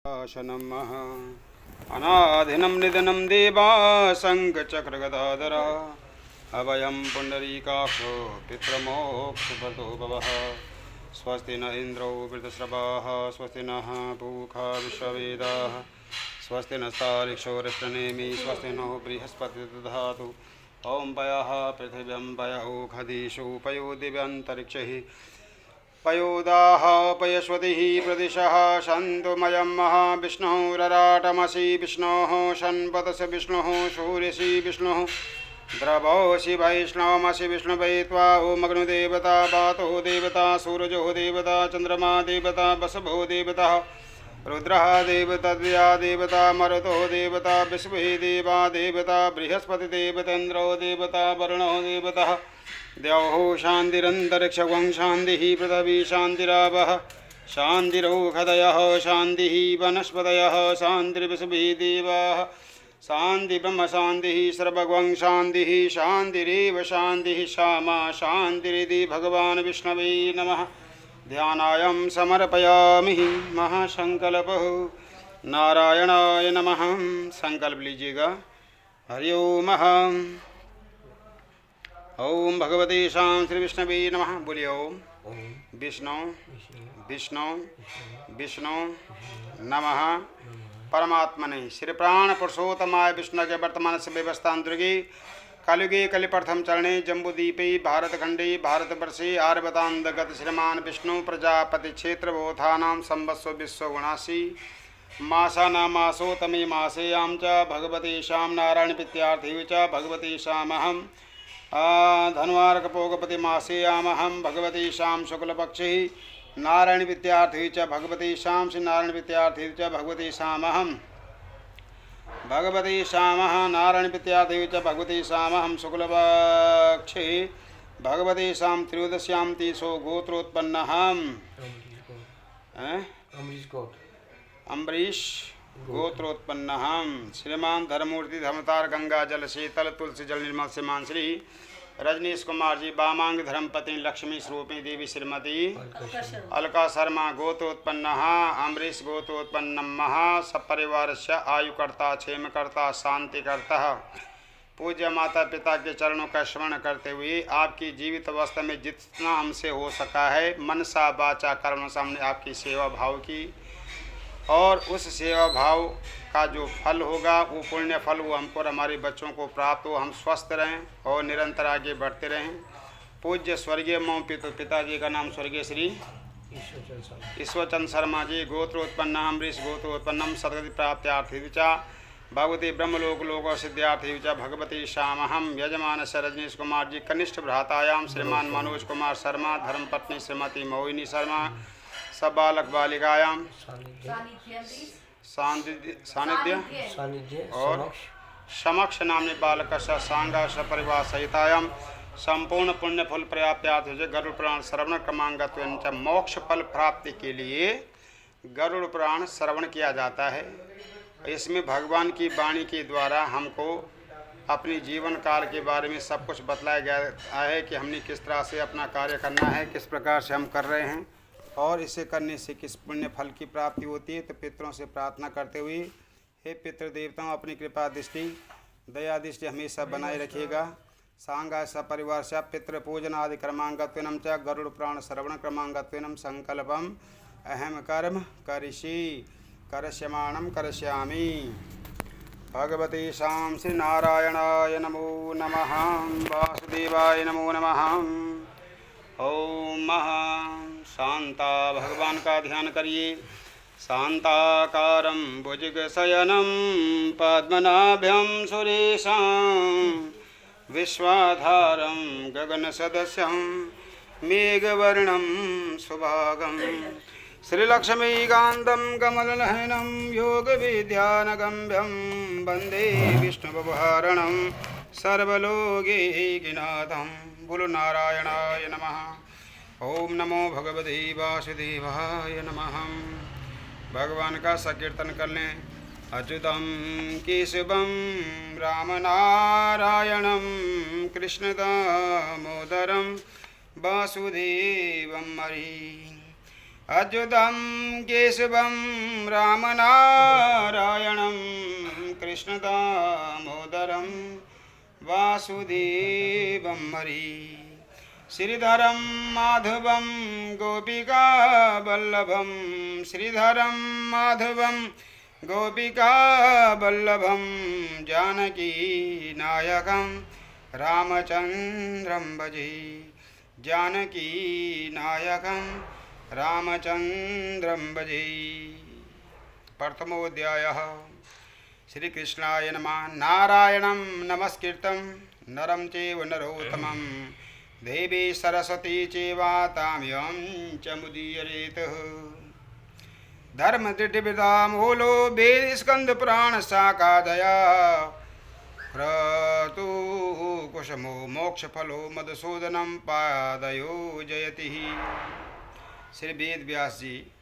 नमः अनादिनं निधनं देवा शङ्खचक्रगदाधरा अभयं पुण्डरीकाक्षो पितृमोक्षप्रदो भवः स्वस्ति न इन्द्रो वृद्धश्रवाः स्वस्ति नः पूषा विश्ववेदाः स्वस्ति नस्तारिक्षोरिष्टनेमि स्वस्ति नो बृहस्पति दधातु ॐ पयः पृथिव्यां पयो खदिषु पयो दिव्यन्तरिक्षैः पयोदाः पयस्वतिः प्रदिशः शन्तुमयं महाविष्णुरराटमसि विष्णोः शन्पतस्य विष्णुः सूर्यसि विष्णुः द्रवोऽसि वैष्णवमसि विष्णुवै त्वा ओमग्नुदेवता वातो देवता सूरजो देवता चन्द्रमा देवता वसुभो देवता रुद्रः देवतद्या देवता मरुतो देवता विश्वे देवा देवता बृहस्पतिदेवतेन्द्रो देवता वरुणो देवता द्यौः शान्तिरन्तरिक्षं शान्तिः पृथिवी शान्तिरावः शान्तिरौषधयः शान्तिः वनस्पतयः शान्तिर्विश्वे देवाः शान्ति ब्रह्म शान्तिः सर्वगं शान्तिः शान्तिरेव शान्तिः श्यामा शान्तिरिति भगवान् विष्णवे नमः। ध्यानायं समर्पयामि महासंकल्पः नारायणाय नमः। संकल्प लीजिएगा। हरि ओम। ओम भगवते शाम श्री विष्णवे नमः। बोलिए ओम विष्णु विष्णु विष्णु नमः परमात्मने श्री प्राण पुरुषोत्तमाय विष्णु के वर्तमान से व्यवस्थान्तरिके कलियुगे कलिप्रथम चरणे जम्बूद्वीपे भारतखंडे भारतवर्षे आर्यवतान्तर्गत श्रीमान विष्णु प्रजापति क्षेत्र बोधानां संवत्सरो विश्वगुणासी मासानामासो तमे मासेयां च भगवतीशां नारायण प्रीत्यार्थे च भगवतीशामहं धन्वार्कपोगपति मासेयामहं भगवतीशां शुक्लपक्षे नारायण प्रीत्यार्थे च भगवतीशां श्री नारायण प्रीत्यार्थे च भगवतीशामहं भगवतीशामः नारायण प्रीत्यार्थे च भगवतीशामहं शुक्लपक्षे भगवतीशां त्रयोदश्यां तीसो गोत्रोत्पन्नः अम्बरीश गोत्रोत्पन्नः श्रीमान धर्ममूर्ति धर्मतार गंगा जल शीतल तुलसी जल निर्मल श्रीमान श्री रजनीश कुमार जी वामांग धर्मपत्नी लक्ष्मी स्वरूपिणी देवी श्रीमती अलका शर्मा गोत्रोत्पन्नः अम्बरीश गोत्रोत्पन्नः सपरिवारस्य आयुकर्ता क्षेमकर्ता शांतिकर्ता पूज्य माता पिता के चरणों का स्मरण करते हुए आपकी जीवित अवस्था में जितना हमसे हो सका है मनसा वाचा कर्म से हमने आपकी सेवा भाव की और उस सेवा भाव का जो फल होगा वो पुण्य फल वो हमको और हमारे बच्चों को प्राप्त हो, हम स्वस्थ रहें और निरंतर आगे बढ़ते रहें। पूज्य स्वर्गीय मो पिताजी का नाम स्वर्गीय श्री ईश्वरचंद शर्मा जी गोत्रोत्पन्न अम्बरीश गोत्रोत्पन्नम सदगति प्राप्त्यार्थी च भगवती ब्रह्मलोक लोक सिद्ध्यार्थी च भगवती श्यामहम यजमान से रजनीश कुमार जी कनिष्ठ भ्रातायाम श्रीमान मनोज कुमार शर्मा धर्मपत्नी श्रीमती मोहिनी शर्मा सब बालक बालिकायाम सानिध्य और समक्ष नामनी बालक सांगा सपरिवार सहितायाम संपूर्ण पुण्य फल पर्याप्त गरुड़ पुराण श्रवण क्रमांगत मोक्ष फल प्राप्ति के लिए गरुड़ पुराण श्रवण किया जाता है। इसमें भगवान की वाणी के द्वारा हमको अपनी जीवन काल के बारे में सब कुछ बतलाया गया है कि हमने किस तरह से अपना कार्य करना है, किस प्रकार से हम कर रहे हैं और इसे करने से किस पुण्य फल की प्राप्ति होती है। तो पितरों से प्रार्थना करते हुए हे पितृ देवताओं अपनी कृपा दृष्टि दया दृष्टि हमेशा बनाए रखिएगा। सांगा सपरिवार से पितृ पूजन आदि क्रमांगत्वेन च गरुड़ पुराण श्रवण क्रमांगत्वेन संकल्पम अहम कर्म करिष्ये करस्यमाणं करिष्यामि। भगवते शाम श्री नारायणाय नमो नमः वासुदेवाय नमो नमः। ओम शांता भगवान का ध्यान करिए। शांताकारं भुजगशयनं पद्मनाभं सुरेशं विश्वाधारं गगनसदस्यं मेघवर्णं सुभागं श्रीलक्ष्मीकान्तं कमलनयनं योगविद्यानगम्यं वन्दे विष्णुभवहरणं सर्वलोकैकनाथं। बोलो नारायणाय नमः। ओम नमो भगवते वासुदेवाय नमः। भगवान का संकीर्तन कर लें। अच्युतं केशवं रामनारायणं कृष्णदामोदरं वासुदेवं हरि अच्युतं केशवं रामनारायणं कृष्णदामोदरं वासुदेवं हरि श्रीधरं माधवं गोपिकावल्लभं श्रीधरं माधवं गोपिकावल्लभं जानकीनायकं रामचन्द्रं भजे जानकीनायकं रामचन्द्रं भजे। प्रथमोऽध्यायः। श्रीकृष्णाय नमः। नारायणं नमस्कृतं नरं चैव नरोत्तमं देवी सरस्वती चैवा ताम्यं च मुदीरयेत्। धर्मदृढविदामूलो वेदस्कन्धपुराणशाखादया क्रतु कुसुमो मोक्षफलो मधुसूदनं पादयो जयति। श्री वेद व्यास जी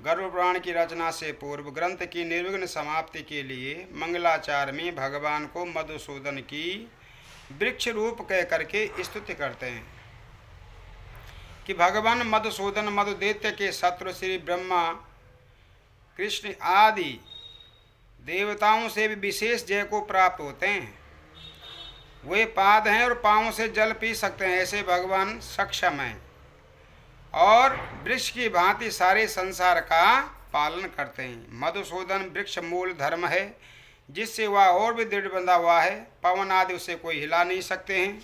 गरुड़ पुराण की रचना से पूर्व ग्रंथ की निर्विघ्न समाप्ति के लिए मंगलाचार में भगवान को मधुसूदन की वृक्ष रूप कह करके स्तुति करते हैं कि भगवान मधुसूदन मधुदैत्य के शत्रु श्री ब्रह्मा कृष्ण आदि देवताओं से भी विशेष जय को प्राप्त होते हैं। वे पाद हैं और पाँव से जल पी सकते हैं, ऐसे भगवान सक्षम हैं और वृक्ष की भांति सारे संसार का पालन करते हैं। मधुसूदन वृक्ष मूल धर्म है जिससे वह और भी दृढ़ बंधा हुआ है। पवन आदि उसे कोई हिला नहीं सकते हैं।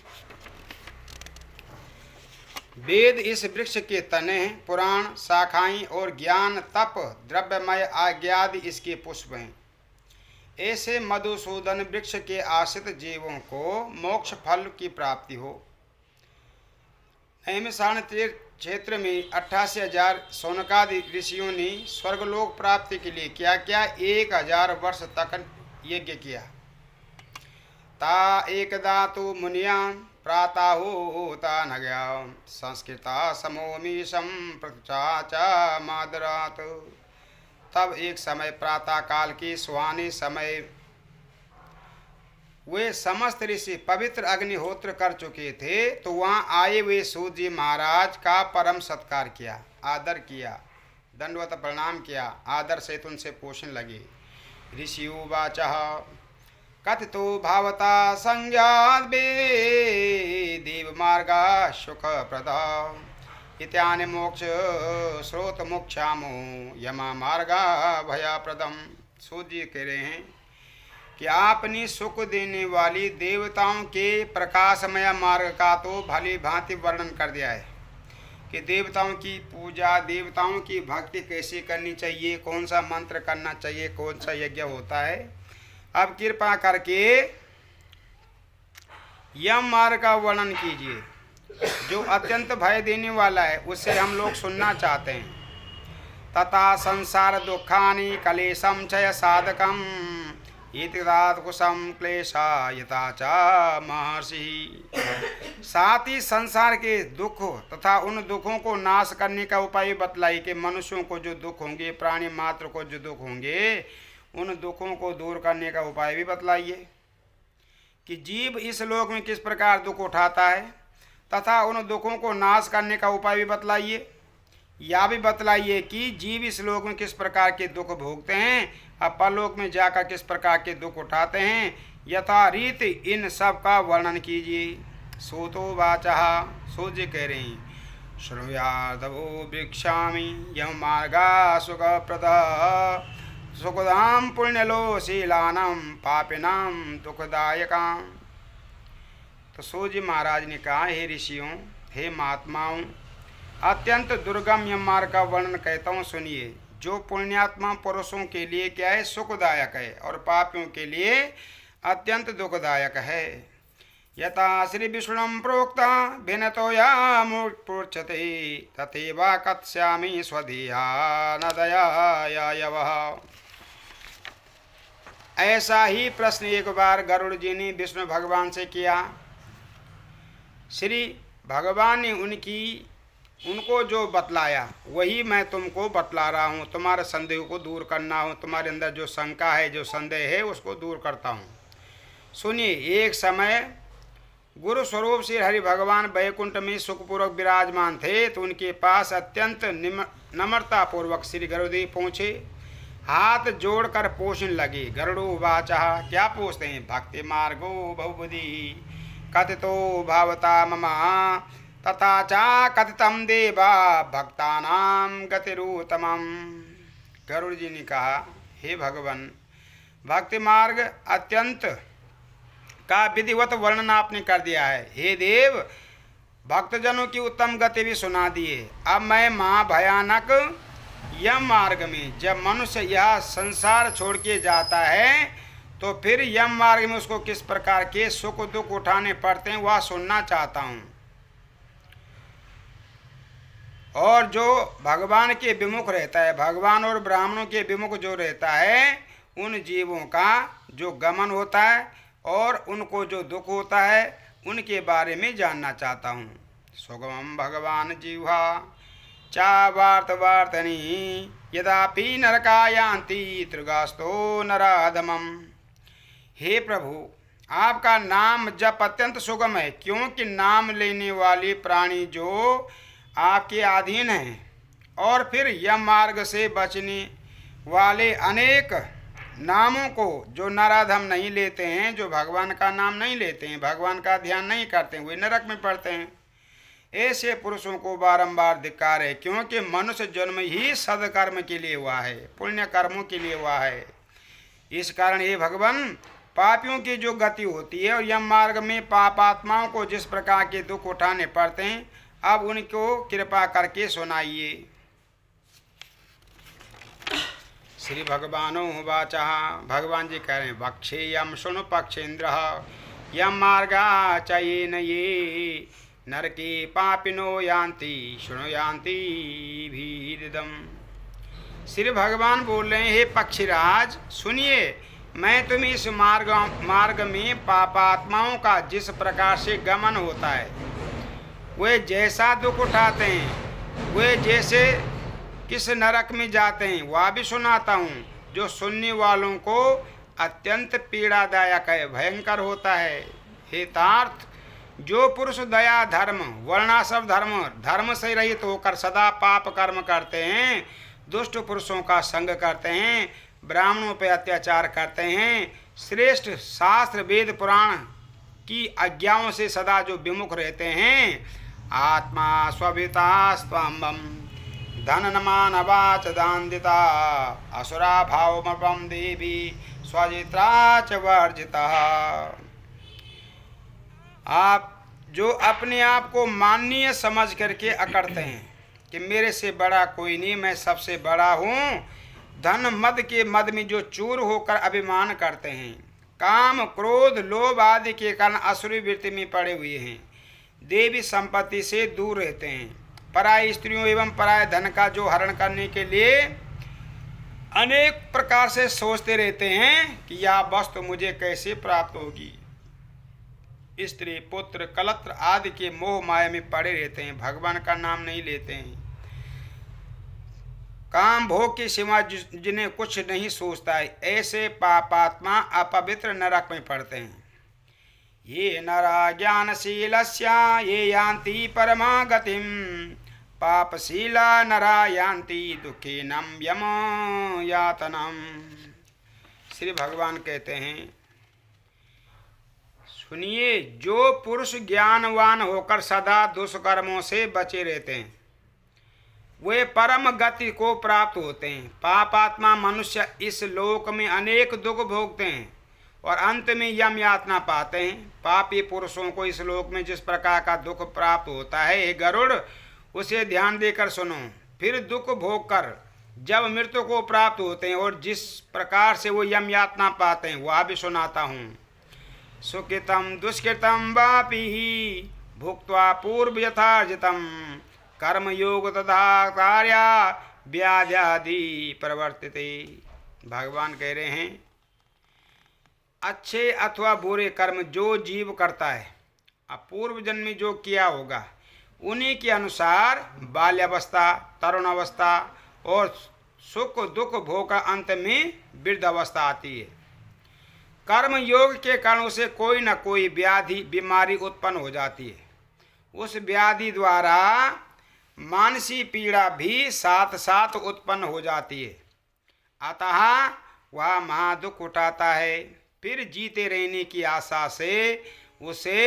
वेद इस वृक्ष के तने हैं, पुराण शाखाएं और ज्ञान तप द्रव्यमय आज्ञादि इसके पुष्प हैं। ऐसे मधुसूदन वृक्ष के आश्रित जीवों को मोक्ष फल की प्राप्ति हो। नैमिषारण्य क्षेत्र में 88,000 शौनकादि ऋषियों ने स्वर्गलोक प्राप्ति के लिए क्या क्या 1000 वर्ष तक यज्ञ किया। ता एकदा तो मुनियां प्राताहुता नग्या संस्कृता समोमीशं प्रचाचा मादरात। तब एक समय प्रातः काल की सुहानी समय वे समस्त ऋषि पवित्र अग्निहोत्र कर चुके थे, तो वहाँ आए हुए सूत जी महाराज का परम सत्कार किया, आदर किया, दंडवत प्रणाम किया, आदर से उनसे पूछने लगे। ऋषिवाचः कथितो भावता संज्ञाद् देव मार्गा सुख प्रदा इत्यानि मोक्ष स्रोत मोक्षामो यमा मार्गा भयाप्रदम। सूत जी कह रहे हैं कि आपने सुख देने वाली देवताओं के प्रकाशमय मार्ग का तो भली भांति वर्णन कर दिया है कि देवताओं की पूजा, देवताओं की भक्ति कैसे करनी चाहिए, कौन सा मंत्र करना चाहिए, कौन सा यज्ञ होता है। अब कृपा करके यम मार्ग का वर्णन कीजिए जो अत्यंत भय देने वाला है, उससे हम लोग सुनना चाहते हैं। तथा संसार दुखानि कलेशम क्षय साधकम इतिदात कुसम क्लेशायता च महर्षि। साथ ही संसार के दुख तथा उन दुखों को नाश करने का उपाय बतलाई कि मनुष्यों को जो दुख होंगे, प्राणी मात्र को जो दुख होंगे, उन दुखों को दूर करने का उपाय भी बतलाइए कि जीव इस लोक में किस प्रकार दुख उठाता है तथा उन दुखों को नाश करने का उपाय भी बतलाइए। या भी बतलाइए कि जीव इस लोक में किस प्रकार के दुख भोगते हैं, अब परलोक में जाकर किस प्रकार के दुख उठाते हैं, यथारीत इन सब का वर्णन कीजिए। सूतोवाचः, सूत जी कह रहे हैं, श्रुयादवो वृक्षामि यम मार्गा सुखप्रदः सुखदां पुण्यलोशीलानां पापिनां दुखदायकां। तो सूत जी महाराज ने कहा, हे ऋषियों, हे महात्माओं, अत्यंत दुर्गम यम मार्ग का वर्णन कहता हूँ, सुनिए। जो पुण्यात्मा पुरुषों के लिए क्या है, सुखदायक है और पापियों के लिए अत्यंत दुखदायक है। यथा श्री विष्णु प्रोक्ता भिन्नतो या मूर्छते तथैव कथयामि स्वधीया न दया यवः। ऐसा ही प्रश्न एक बार गरुड़ जी ने विष्णु भगवान से किया। श्री भगवान ने उनको जो बतलाया वही मैं तुमको बतला रहा हूँ। तुम्हारे संदेह को दूर करना हो, तुम्हारे अंदर जो शंका है, जो संदेह है, उसको दूर करता हूँ। सुनिए, एक समय गुरु स्वरूप श्री हरि भगवान वैकुंठ में सुखपूर्वक विराजमान थे तो उनके पास अत्यंत नम्रता पूर्वक श्री गरुदेव पहुँचे, हाथ जोड़कर पूछने लगे। गरुड़ो वाचा, क्या पूछते हैं? भक्ति मार्गो बहुबुद्धि कथितो भावता मम तथा चा कथितम देवा भक्तानाम गतिरुत्तमम्। गरुड़ जी ने कहा, हे भगवान, भक्ति मार्ग अत्यंत का विधिवत वर्णन आपने कर दिया है। हे देव, भक्तजनों की उत्तम गति भी सुना दिए। अब मैं महाभयानक यम मार्ग में, जब मनुष्य यह संसार छोड़ के जाता है तो फिर यम मार्ग में उसको किस प्रकार के सुख दुख उठाने पड़ते हैं वह सुनना चाहता हूँ। और जो भगवान के विमुख रहता है, भगवान और ब्राह्मणों के विमुख जो रहता है, उन जीवों का जो गमन होता है और उनको जो दुख होता है उनके बारे में जानना चाहता हूँ। सुगमम भगवान जीवा चा वार्त वार्तनी यदापि नरका यान्ति त्रिगास्तो नराधमम। हे प्रभु, आपका नाम जप अत्यंत सुगम है, क्योंकि नाम लेने वाले प्राणी जो आपके अधीन हैं और फिर यम मार्ग से बचने वाले अनेक नामों को जो नराधम नहीं लेते हैं, जो भगवान का नाम नहीं लेते हैं, भगवान का ध्यान नहीं करते हैं, वे नरक में पड़ते हैं। ऐसे पुरुषों को बारंबार धिक्कार है, क्योंकि मनुष्य जन्म ही सदकर्म के लिए हुआ है, पुण्य कर्मों के लिए हुआ है। इस कारण हे भगवान, पापियों की जो गति होती है और यम मार्ग में पापात्माओं को जिस प्रकार के दुख उठाने पड़ते हैं, अब उनको कृपा करके सुनाइए। श्री भगवानो वाचा, भगवान जी कह रहे हैं, वक्षे यम शुणु पक्षेन्द्र यम मार्गा चयेन ये नरके पापिनो यान्ति शुणु यान्ति भीदम। श्री भगवान बोल रहे हैं, हे पक्षीराज सुनिए, मैं तुम्हें इस मार्ग में पापात्माओं का जिस प्रकार से गमन होता है, वे जैसा दुख उठाते हैं, वे जैसे किस नरक में जाते हैं वह भी सुनाता हूँ, जो सुनने वालों को अत्यंत पीड़ादायक है, भयंकर होता है। हे तार्थ, जो पुरुष दया धर्म वर्णाश्रम धर्म से रहित होकर सदा पाप कर्म करते हैं, दुष्ट पुरुषों का संग करते हैं, ब्राह्मणों पर अत्याचार करते हैं, श्रेष्ठ शास्त्र वेद पुराण की आज्ञाओं से सदा जो विमुख रहते हैं, आत्मा स्वभिता स्वम्बम धननमान वाच दान्दिता असुरा भावमपम देवी स्वजित्रा च वर्जिता। आप जो अपने आप को माननीय समझ करके अकड़ते हैं कि मेरे से बड़ा कोई नहीं, मैं सबसे बड़ा हूँ, धन मद के मद में जो चूर होकर अभिमान करते हैं, काम क्रोध लोभ आदि के कारण असुरी वृत्ति में पड़े हुए हैं, देवी संपत्ति से दूर रहते हैं, पराय स्त्रियों एवं पराय धन का जो हरण करने के लिए अनेक प्रकार से सोचते रहते हैं कि यह वस्तु मुझे कैसे प्राप्त होगी, स्त्री पुत्र कलत्र आदि के मोह माया में पड़े रहते हैं, भगवान का नाम नहीं लेते हैं, काम भोग के सिवा जिन्हें कुछ नहीं सोचता है, ऐसे पापात्मा अपवित्र नरक में पड़ते हैं। ये नरा ज्ञानशीलस्य ये यान्ति परमा गतिम पापशीला नरा यान्ति दुःखिनम यम यातनम। श्री भगवान कहते हैं, सुनिए, जो पुरुष ज्ञानवान होकर सदा दुष्कर्मों से बचे रहते हैं वे परम गति को प्राप्त होते हैं। पापात्मा मनुष्य इस लोक में अनेक दुख भोगते हैं और अंत में यम यातना पाते हैं। पापी पुरुषों को इस लोक में जिस प्रकार का दुख प्राप्त होता है, हे गरुड़, उसे ध्यान देकर सुनो। फिर दुख भोग कर जब मृत्यु को प्राप्त होते हैं और जिस प्रकार से वो यम यातना पाते हैं वह भी सुनाता हूँ। सुकृतम दुष्कृतम वापि भुक्त्वा पूर्व यथार्जितम कर्मयोग तथा कार्या व्याध्यादि प्रवर्तिते। भगवान कह रहे हैं, अच्छे अथवा बुरे कर्म जो जीव करता है, अपूर्व जन्म में जो किया होगा उन्हीं के अनुसार बाल्यावस्था, तरुण अवस्था और सुख दुख भोग का अंत में वृद्ध अवस्था आती है। कर्म योग के कारण उसे कोई न कोई व्याधि बीमारी उत्पन्न हो जाती है। उस व्याधि द्वारा मानसिक पीड़ा भी साथ साथ उत्पन्न हो जाती है। अतः वह महादुख उठाता है। फिर जीते रहने की आशा से उसे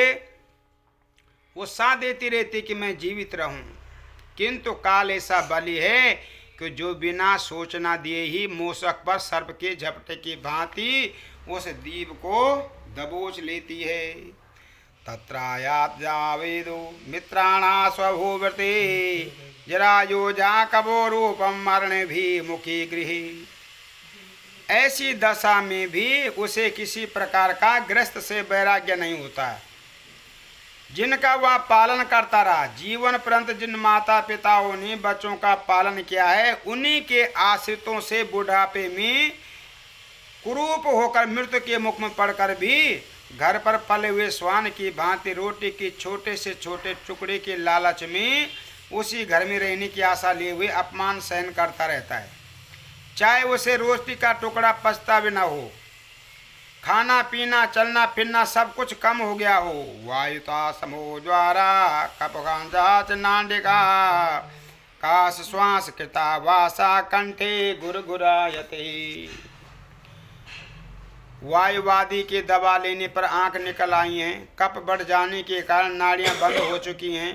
उत्साह देती रहती कि मैं जीवित रहूं, किंतु काल ऐसा बली है कि जो बिना सूचना दिए ही मूषक पर सर्प के झपटे की भांति उस दीप को दबोच लेती है। तत्रायात जावेदो मित्राणा स्वभूवृते जरायोजा कबो रूपम मरण भी मुखी गृही। ऐसी दशा में भी उसे किसी प्रकार का ग्रस्त से वैराग्य नहीं होता है, जिनका वह पालन करता रहा। जीवन पर्यंत जिन माता पिताओं ने बच्चों का पालन किया है, उन्हीं के आश्रितों से बुढ़ापे में कुरूप होकर मृत्यु के मुख में पड़कर भी घर पर पले हुए श्वान की भांति रोटी की छोटे से छोटे टुकड़े के लालच में उसी घर में रहने की आशा लिए हुए अपमान सहन करता रहता है, चाहे उसे रोटी का टुकड़ा पछता भी न हो। खाना पीना चलना फिरना सब कुछ कम हो गया हो। वायुता समो द्वारा कपगांजा नांडिका काश श्वास कृता वासा कंठे गुरगुरायते। वायुवादी के दबा लेने पर आंख निकल आई हैं, कप बढ़ जाने के कारण नाड़ियां बंद हो चुकी हैं,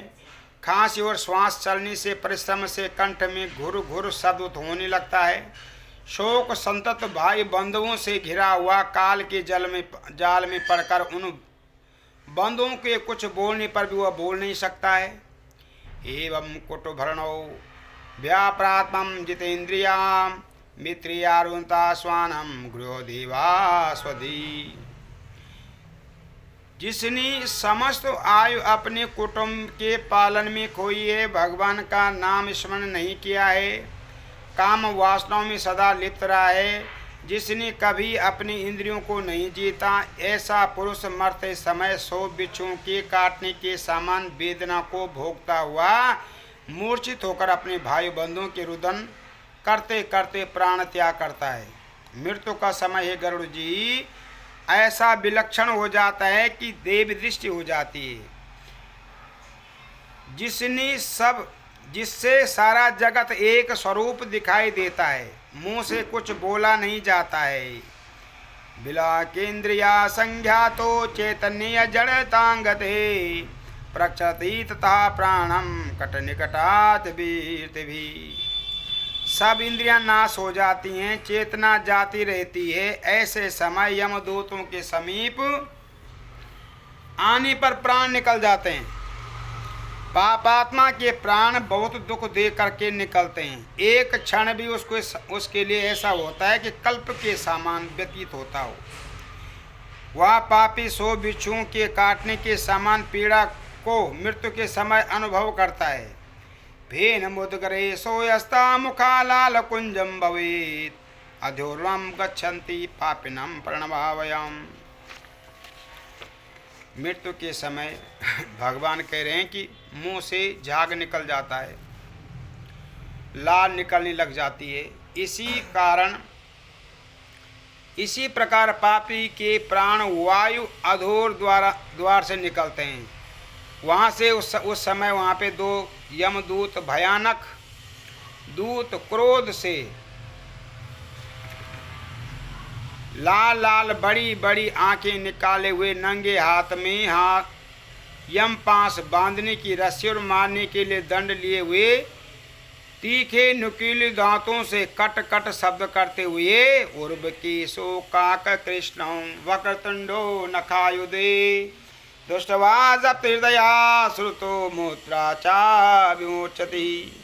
खांसी और श्वास चलने से परिश्रम से कंठ में घुर घुर शब्द होने लगता है। शोक संतत भाई बंधुओं से घिरा हुआ काल के जाल में पड़कर उन बंधुओं के कुछ बोलने पर भी वह बोल नहीं सकता है। एवं कुटुभरणो व्याप्रात्मं जितेन्द्रियां मित्रियारुन्ता स्वानम गृह देवा स्वधी। जिसने समस्त आयु अपने कुटुंब के पालन में खोई है, भगवान का नाम स्मरण नहीं किया है, काम वासनाओं में सदा लिप्त रहा है, जिसने कभी अपनी इंद्रियों को नहीं जीता, ऐसा पुरुष मरते समय 100 बिच्छुओं के काटने के समान वेदना को भोगता हुआ मूर्छित होकर अपने भाई बंधुओं के रुदन करते करते प्राण त्याग करता है। मृत्यु का समय है गरुड़ जी ऐसा विलक्षण हो जाता है कि देव दृष्टि हो जाती है, जिससे सारा जगत एक स्वरूप दिखाई देता है, मुंह से कुछ बोला नहीं जाता है। बिला केंद्रिया संज्ञातो चैतन्य जड़तांगते प्रक्षति तथा प्राणम कट निकटात भी। सब इंद्रियां नाश हो जाती हैं, चेतना जाती रहती है। ऐसे समय यमदूतों के समीप आने पर प्राण निकल जाते हैं। पापात्मा के प्राण बहुत दुख दे करके निकलते हैं। एक क्षण भी उसके लिए ऐसा होता है कि कल्प के समान व्यतीत होता हो। वह पापी 100 बिच्छुओं के काटने के समान पीड़ा को मृत्यु के समय अनुभव करता है। भेन मुदगरे सोयस्ता मुखा लाल कुंजम भवेत अधोर्वम गच्छन्ति पापिनम प्रणभावयम। मृत्यु के समय भगवान कह रहे हैं कि मुंह से झाग निकल जाता है, लाल निकलने लग जाती है। इसी प्रकार पापी के प्राण वायु अधोर द्वार से निकलते हैं। वहाँ से उस समय वहाँ पे 2 यमदूत भयानक दूत क्रोध से लाल लाल बड़ी बड़ी आंखें निकाले हुए नंगे हाथ में यम पास बांधने की रस्सी और मारने के लिए दंड लिए हुए तीखे नुकीले दांतों से कट कट शब्द करते हुए उर्वकेशो काक कृष्णो वक्रतुंडो नखायुधे दुष्टवा जप्त हृदया श्रुतो मूत्राचा विमोचति।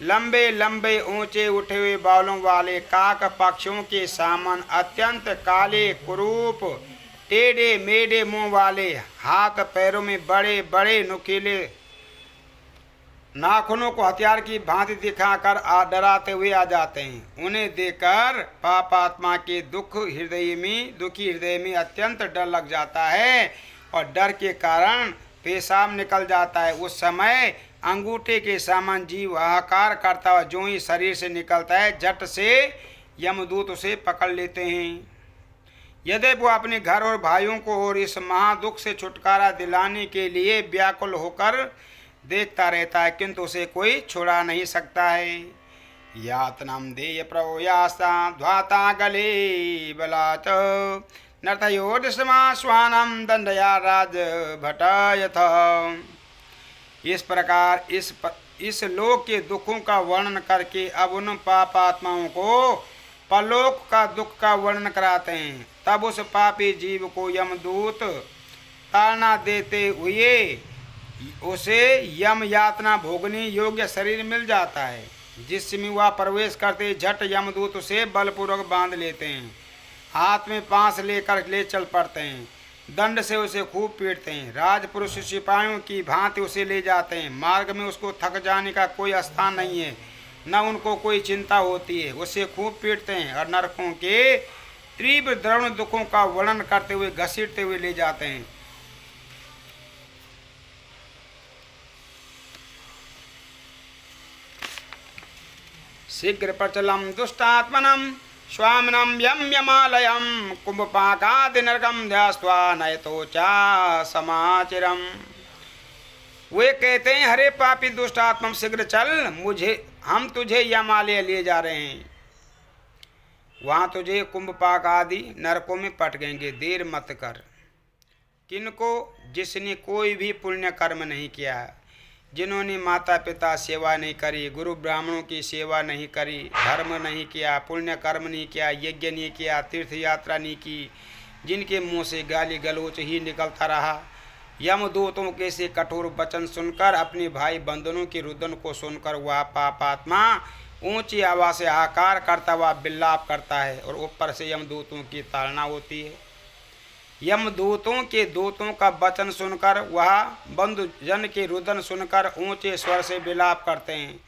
लंबे लंबे ऊंचे उठे हुए बालों वाले काक पक्षियों के समान अत्यंत काले कुरूप टेढ़े मेढ़े मुंह वाले, हाथ पैरों में बड़े बड़े नुकीले नाखूनों को हथियार की भांति दिखाकर डराते हुए आ जाते हैं। उन्हें देखकर पापात्मा के दुखी हृदय में अत्यंत डर लग जाता है और डर के कारण पेशाब निकल जाता है। उस समय अंगूठे के समान जीव हाहाकार करता हुआ जो ही शरीर से निकलता है, झट से यमदूत उसे पकड़ लेते हैं। यदि वो अपने घर और भाइयों को और इस महादुख से छुटकारा दिलाने के लिए व्याकुल होकर देखता रहता है, किंतु उसे कोई छुड़ा नहीं सकता है। यातनम देय प्रयासा ध्वाता गले बलाच नर्थयोदस्मा स्वानम दंडया राज भटयथ। इस प्रकार इस लोक के दुखों का वर्णन करके अब उन पापात्माओं को परलोक का दुख का वर्णन कराते हैं। तब उस पापी जीव को यमदूत ताड़ना देते हुए उसे यम यातना भोगने योग्य शरीर मिल जाता है, जिसमें वह प्रवेश करते झट यमदूत उसे बलपूर्वक बांध लेते हैं, हाथ में पांस लेकर ले चल पड़ते हैं, दंड से उसे खूब पीटते हैं, राजपुरुष सिपाहियों की भांति उसे ले जाते हैं। मार्ग में उसको थक जाने का कोई स्थान नहीं है, न उनको कोई चिंता होती है, उसे खूब पीटते हैं और नरकों के तीव्र द्रवण दुखों का वर्णन करते हुए घसीटते हुए ले जाते हैं। शीघ्र प्रचलम दुष्टात्मनम स्वामिनम यम यमालयम कुंभपाकादि नरकम ध्यास्त्वा नयतो चा समाचिरम। वे कहते हैं, हरे पापी दुष्ट आत्मा शीघ्र चल, हम तुझे यमालय ले जा रहे हैं, वहाँ तुझे कुंभपाक आदि नरकों में पटकेंगे, देर मत कर। किनको? जिसने कोई भी पुण्य कर्म नहीं किया, जिन्होंने माता पिता सेवा नहीं करी, गुरु ब्राह्मणों की सेवा नहीं करी, धर्म नहीं किया, पुण्य कर्म नहीं किया, यज्ञ नहीं किया, तीर्थ यात्रा नहीं की, जिनके मुंह से गाली गलौच ही निकलता रहा, यमदूतों के से कठोर वचन सुनकर, अपने भाई बंधनों की रुदन को सुनकर वह पापात्मा ऊंची आवाज से हाहाकार करता हुआ विलाप करता है और ऊपर से यमदूतों की ताड़ना होती है। यमदूतों के दूतों का वचन सुनकर, वह बंधुजन के रुदन सुनकर ऊंचे स्वर से विलाप करते हैं।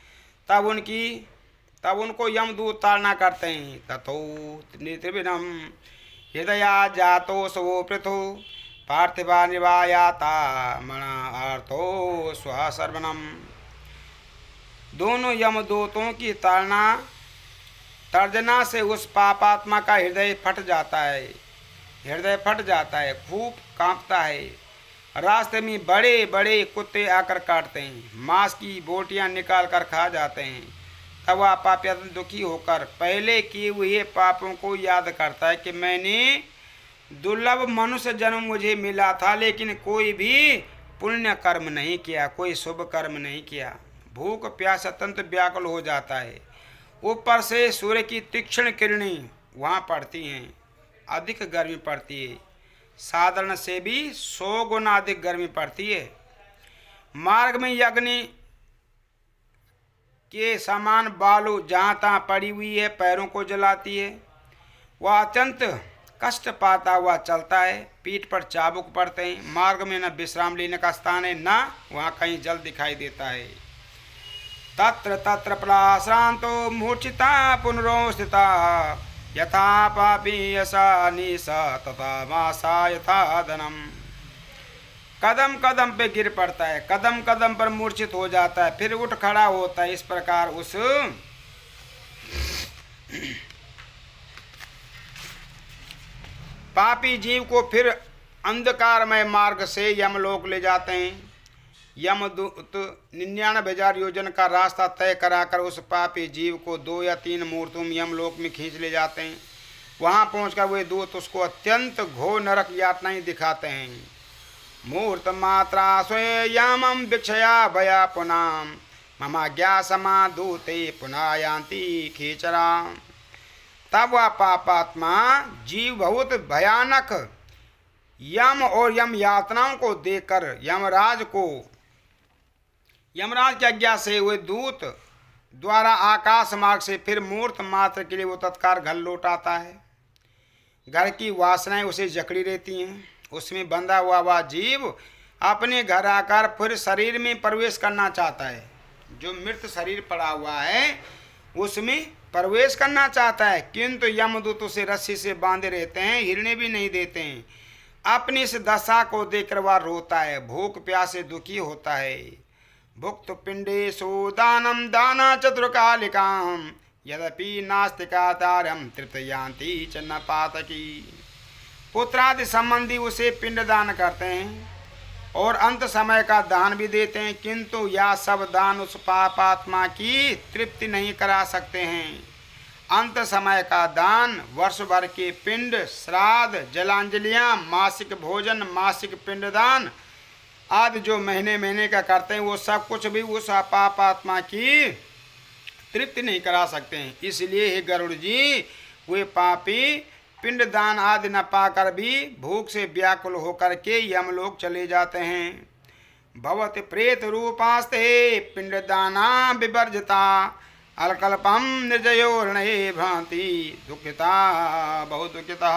तब उनको यमदूत ताड़ना करते हैं। तथो नित्रिविनम हृदया जातो स्वो पृथु पार्थिवा निवायाता मणार्थो स्वसर्वनम। दोनों यमदूतों की तर्जना से उस पापात्मा का हृदय फट जाता है, खूब कांपता है। रास्ते में बड़े बड़े कुत्ते आकर काटते हैं, मांस की बोटियां निकाल कर खा जाते हैं। तब वह पापी अत्यंत दुखी होकर पहले किए हुए पापों को याद करता है कि मैंने दुर्लभ मनुष्य जन्म मुझे मिला था, लेकिन कोई भी पुण्य कर्म नहीं किया, कोई शुभ कर्म नहीं किया। भूख प्यास अत्यंत व्याकुल हो जाता है। ऊपर से सूर्य की तीक्ष्ण किरणें वहाँ पड़ती हैं, अधिक गर्मी पड़ती है, साधारण से भी 100 गुना अधिक गर्मी पड़ती है। मार्ग में अग्नि के समान बालू जहाँ तहाँ पड़ी हुई है, पैरों को जलाती है। वह अत्यंत कष्ट पाता हुआ चलता है, पीठ पर चाबुक पड़ते हैं। मार्ग में न विश्राम लेने का स्थान है, न वहाँ कहीं जल दिखाई देता है। तत्र तत्र प्राश्रांतो मूर्छिता पुनरोस्थिता यथा पापी यसा निशा तथा मासा यथा धनम। कदम कदम पे गिर पड़ता है, कदम कदम पर मूर्छित हो जाता है, फिर उठ खड़ा होता है। इस प्रकार उस पापी जीव को फिर अंधकारमय मार्ग से यमलोक ले जाते हैं। यमदूत 99,000 योजन का रास्ता तय कराकर उस पापी जीव को 2 या 3 मुहूर्तों में यमलोक में खींच ले जाते हैं। वहां पहुंचकर वे दूत उसको अत्यंत घोर नरक यातनाएं दिखाते हैं। मुहूर्त मात्रा स्वयं भिक्षया भया पुनाम ममाज्ञा समाधूते पुनः यान्ति खीचरा। तब वह पापात्मा जीव बहुत भयानक यम और यम यातनाओं को देखकर यमराज की आज्ञा से हुए दूत द्वारा आकाश मार्ग से फिर मूर्त मात्र के लिए वो तत्काल घर लौट आता है। घर की वासनाएं उसे जकड़ी रहती हैं। उसमें बंधा हुआ वह जीव अपने घर आकर फिर शरीर में प्रवेश करना चाहता है। जो मृत शरीर पड़ा हुआ है उसमें प्रवेश करना चाहता है, किंतु यमदूत उसे रस्सी से बांधे रहते हैं, हिलने भी नहीं देते हैं। अपनी इस दशा को देखकर वह रोता है, भूख प्यास से दुखी होता है। भुक्त पिंडेषु दानम दाना चतुर्कालिकाम यद्यपि नास्तिका तारम तृप्त यान्ति च न पातकी। पुत्रादि संबंधी उसे पिंडदान करते हैं और अंत समय का दान भी देते हैं, किंतु यह सब दान उस पापात्मा की तृप्ति नहीं करा सकते हैं। अंत समय का दान, वर्ष भर के पिंड, श्राद्ध, जलांजलियां, मासिक भोजन, मासिक पिंडदान आदि जो महीने महीने का करते हैं, वो सब कुछ भी उस पापात्मा की तृप्ति नहीं करा सकते हैं। इसलिए हे गरुड़ जी, वे पापी पिंडदान आदि न पाकर भी भूख से व्याकुल होकर के यमलोक चले जाते हैं। भवति प्रेत रूपास्ते पिंडदाना विवर्जिता अलकल्पम निर्जयो ऋणे भ्रांति दुखिता बहुत दुखिता।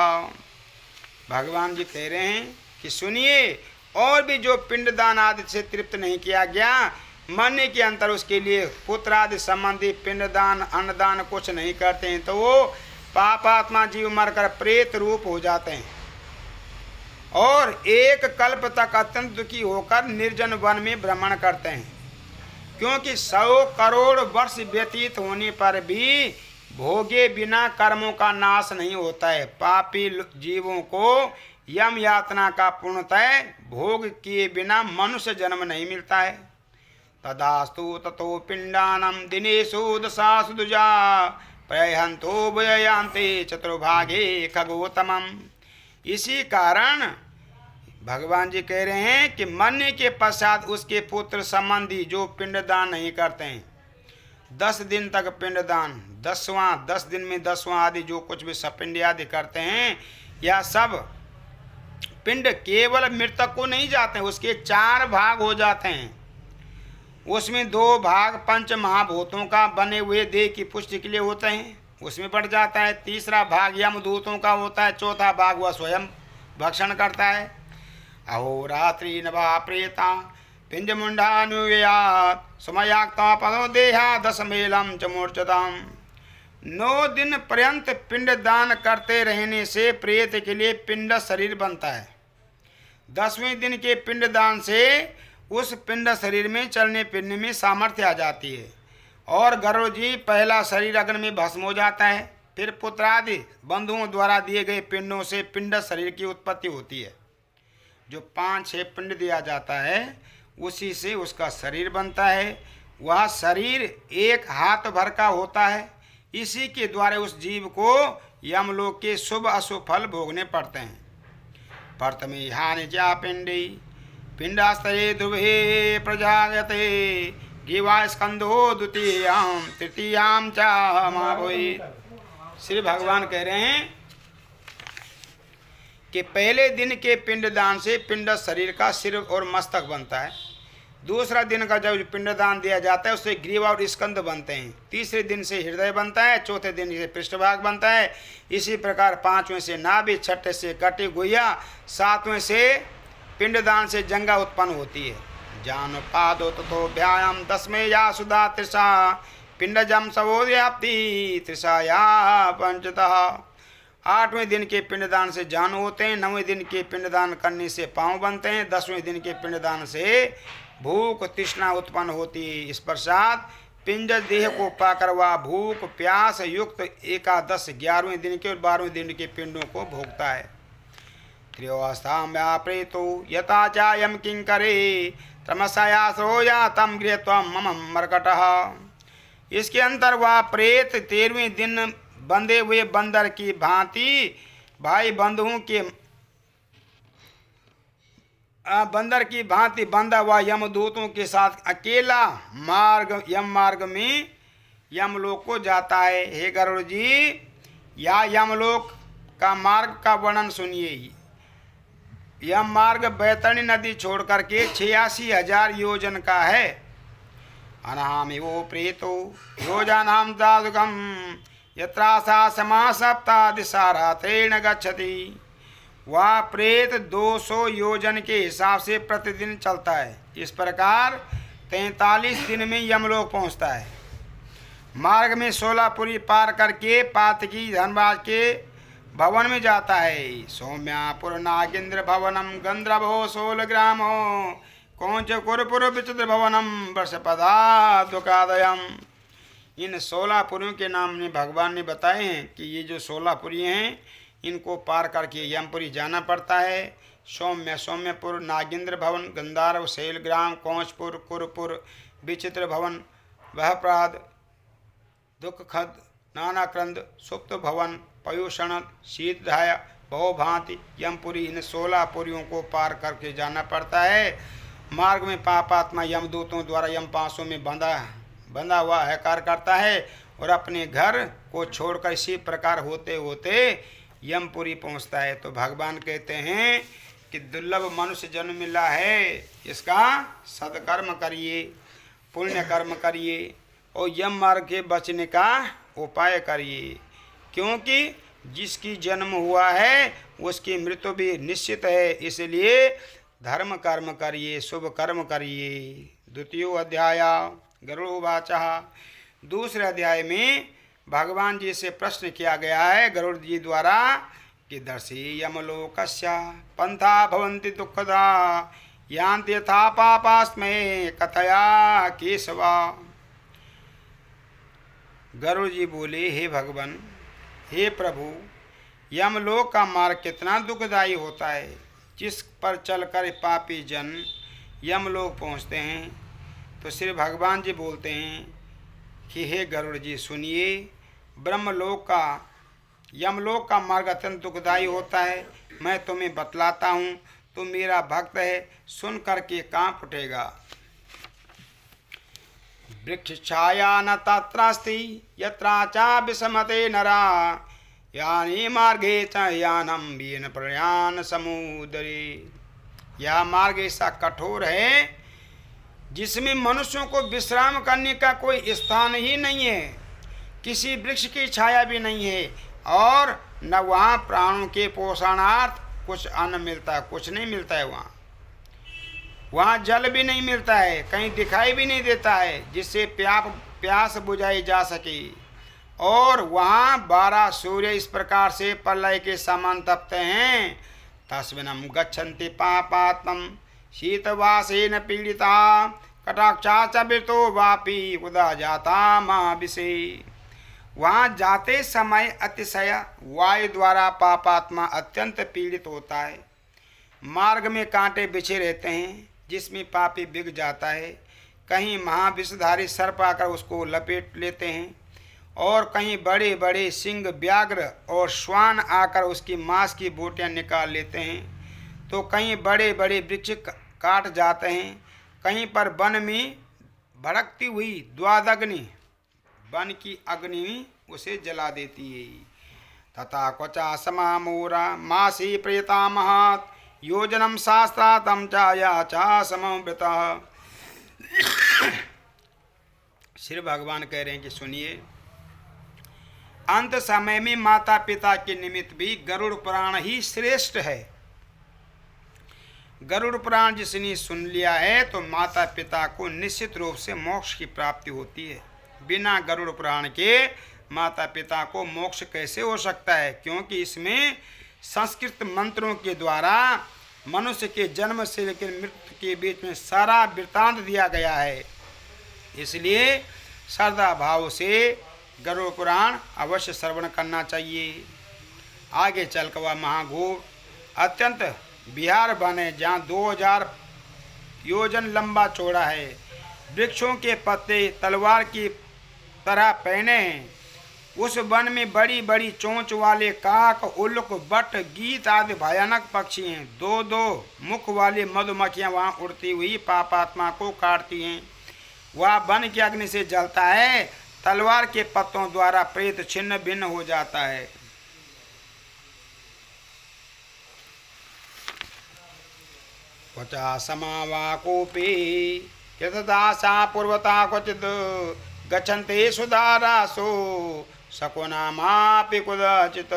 भगवान जी कह रहे हैं कि सुनिए, और भी जो पिंडदान आदि से तृप्त नहीं किया गया, मरने के अंतर उसके लिए पुत्र आदि संबंधी पिंडदान अन्नदान कुछ नहीं करते हैं, तो वो पापात्मा जीव मरकर प्रेत रूप हो जाते हैं और एक कल्प तक अत्यंत दुखी होकर निर्जन वन में भ्रमण करते हैं। क्योंकि 100 करोड़ वर्ष व्यतीत होने पर भी भोगे बिना कर्मों का नाश नहीं होता है। पापी जीवों को यम यातना का पूर्णतः भोग किए बिना मनुष्य जन्म नहीं मिलता है। तदास्तु ततो पिंडानम दिनेषु दशासु दुजा प्रयहंतो भयान्ते चतुर्भागे खगोतमम। इसी कारण भगवान जी कह रहे हैं कि मरने के पश्चात उसके पुत्र संबंधी जो पिंडदान नहीं करते हैं, 10 दिन तक पिंडदान, 10 दिन में 10वां आदि जो कुछ भी सपिंड आदि करते हैं, यह सब पिंड केवल मृतक को नहीं जाते हैं, उसके 4 भाग हो जाते हैं। उसमें 2 भाग पंच महाभूतों का बने हुए देह की पुष्टि के लिए होते हैं, उसमें बढ़ जाता है। 3रा भाग यमदूतों का होता है। 4था भाग वह स्वयं भक्षण करता है। अहोरात्रि नभा प्रेता पिंज मुंडानुयात समयाक्ता पदो देहा 10 मेलम च मूर्छताम। 9 दिन पर्यंत पिंड दान करते रहने से प्रेत के लिए पिंड शरीर बनता है। 10वें दिन के पिंड दान से उस पिंड शरीर में चलने फिरने में सामर्थ्य आ जाती है और गरुड़ जी पहला शरीर अग्नि में भस्म हो जाता है। फिर पुत्रादि बंधुओं द्वारा दिए गए पिंडों से पिंड शरीर की उत्पत्ति होती है। जो 5-6 पिंड दिया जाता है उसी से उसका शरीर बनता है। वह शरीर 1 हाथ भर का होता है। इसी के द्वारा उस जीव को यमलोक के शुभ अशुभ फल भोगने पड़ते हैं। प्रथमे हानि चा पिंडी पिंडास्तरे ध्रुवे प्रजागते गिवा स्कंदो द्वितीयाम तृतीयाम चा महाभोई। श्री भगवान कह रहे हैं कि पहले दिन के पिंडदान से पिंड शरीर का सिर और मस्तक बनता है। दूसरा दिन का जब पिंडदान दिया जाता है उससे ग्रीवा और स्कंद बनते हैं। तीसरे दिन से हृदय बनता है। चौथे दिन से पृष्ठभाग बनता है। इसी प्रकार 5वें से नाभि, 6ठे से कटी गुहिया, 7वें से पिंडदान से जंगा उत्पन्न होती है। जान पादो तथो व्यायाम 10वें या सुधा त्रिषा पिंडजम सवोद्याप्ति त्रिषा या पंचतः। 8वें दिन के पिंडदान से जान होते हैं। 9वें दिन के पिंडदान करने से पांव बनते हैं। 10वें दिन के पिंडदान से भूख तृष्णा उत्पन्न होती है। इस पश्चात पिंड देह को पाकर वह भूख प्यास युक्त 11, 11वें दिन के और 12वें दिन के पिंडों को भोगता है। त्रियोवस्था व्याप्रेतो यथा चायम किंकरे तमसायासो या तम गृहत्वम मम मर्कटः। इसके अंतर वह प्रेत 13वें दिन बंधे हुए बंदर की भांति भाई बंधुओं के बंदर की भांति बंधा हुआ यमदूतों के साथ अकेला यम मार्ग में यमलोक को जाता है। हे गरुड़ जी, या यमलोक का मार्ग का वर्णन सुनिए। यम मार्ग बैतरणी नदी छोड़ करके 86,000 योजन का है। अनामी वो प्रेतो योजनाम दादुगम यत्रासा समासप्ता दिशारा त्रेण गच्छति। वह प्रेत 200 योजन के हिसाब से प्रतिदिन चलता है। इस प्रकार 43 दिन में यमलोक पहुंचता है। मार्ग में 16 पुरी पार करके पातकी धनराज के भवन में जाता है। सौम्यापुर नागेंद्र भवनम गंधर्भो 16 ग्रामो कौंच कुरपुर विचित्र भवनम वर्षपदा दुकादयम। इन 16 पुरियों के नाम ने भगवान ने बताए हैं कि ये जो 16 पुरी हैं इनको पार करके यमपुरी जाना पड़ता है। सौम्य सौम्यपुर, नागेंद्र भवन, गंधर्व शैलग्राम, कौशपुर, कुरपुर, विचित्र भवन, बहप्राद, दुखखद, नानाक्रंद, सुप्त भवन, पयुषण, शीतधाय, बहुभांति, यमपुरी, इन 16 पुरियों को पार करके जाना पड़ता है। मार्ग में पापात्मा यमदूतों द्वारा यम पासों में बंधा हुआ हकार करता है और अपने घर को छोड़कर इसी प्रकार होते होते यमपुरी पहुंचता है। तो भगवान कहते हैं कि दुर्लभ मनुष्य जन्म मिला है, इसका सत्कर्म करिए, पुण्य कर्म करिए और यम मार्ग के बचने का उपाय करिए, क्योंकि जिसकी जन्म हुआ है उसकी मृत्यु भी निश्चित है। इसलिए धर्म कर्म करिए, शुभ कर्म करिए। द्वितीय अध्याय गरुड़वाचा। दूसरे अध्याय में भगवान जी से प्रश्न किया गया है गरुड़ जी द्वारा कि दर्शी यमलोकस्य पंथा भवन्ति दुःखदा यान्ति यथा पापास्मै कथया केशवा। गरुड़ जी बोले, हे भगवान, हे प्रभु, यमलोक का मार्ग कितना दुखदायी होता है, जिस पर चलकर पापी जन यमलोक पहुँचते हैं। तो श्री भगवान जी बोलते हैं कि हे गरुड़ जी सुनिए, यमलोक का मार्ग अत्यंत दुखदायी होता है। मैं तुम्हें बतलाता हूँ, तुम मेरा भक्त है, सुन करके काँप उठेगा। वृक्ष छाया न तत्रास्ति यत्राचा विषमते नरा यानी मार्गे च यानम येन प्रयाण समुदरे। यह मार्ग ऐसा कठोर है जिसमें मनुष्यों को विश्राम करने का कोई स्थान ही नहीं है, किसी वृक्ष की छाया भी नहीं है और न वहाँ प्राणों के पोषणार्थ कुछ अन्न मिलता, कुछ नहीं मिलता है। वहाँ जल भी नहीं मिलता है, कहीं दिखाई भी नहीं देता है जिससे प्यास बुझाई जा सके। और वहाँ 12 सूर्य इस प्रकार से प्रलय के समान तपते हैं। तस्मिन् गच्छन्ति पापात्मं शीतवासेन पीड़िता कटाक्षा च वितो वापी उदा जाता माँ विषे। वहाँ जाते समय अतिशय वायु द्वारा पापात्मा अत्यंत पीड़ित होता है। मार्ग में कांटे बिछे रहते हैं जिसमें पापी बिग जाता है। कहीं महाविषधारी सर्प आकर उसको लपेट लेते हैं और कहीं बड़े बड़े सिंह, व्याघ्र और श्वान आकर उसकी मांस की बोटियां निकाल लेते हैं। तो कहीं बड़े बड़े वृक्ष काट जाते हैं, कहीं पर वन में भड़कती हुई द्वादग्नि, वन की अग्नि उसे जला देती है। तथा क्वचा समामोरा मासी प्रेता महात योजनम शास्त्रातम चाया चा समवृता। श्री भगवान कह रहे हैं कि सुनिए, अंत समय में माता पिता के निमित्त भी गरुड़ पुराण ही श्रेष्ठ है। गरुड़ पुराण जिसने सुन लिया है तो माता पिता को निश्चित रूप से मोक्ष की प्राप्ति होती है। बिना गरुड़ पुराण के माता पिता को मोक्ष कैसे हो सकता है, क्योंकि इसमें संस्कृत मंत्रों के द्वारा मनुष्य के जन्म से लेकर मृत्यु के बीच में सारा वृत्तांत दिया गया है। इसलिए श्रद्धा भाव से गरुड़ पुराण अवश्य श्रवण करना चाहिए। आगे चलकर वह महाघोर अत्यंत विहार वन है जहाँ 2000 योजन लंबा चौड़ा है। वृक्षों के पत्ते तलवार की तरह पहने हैं। उस वन में बड़ी बड़ी चोंच वाले काक, उल्लुक, बट, गीत आदि भयानक पक्षी हैं। 2 मुख वाली मधुमक्खियाँ वहाँ उड़ती हुई पापात्मा को काटती हैं। वह वन की अग्नि से जलता है, तलवार के पत्तों द्वारा प्रेत छिन्न भिन्न हो जाता है। क्वचा समावाकोपे यतदासा पूर्वता क्वचित गच्छन्ते सुधारासो शकुनामापि कुदाचित।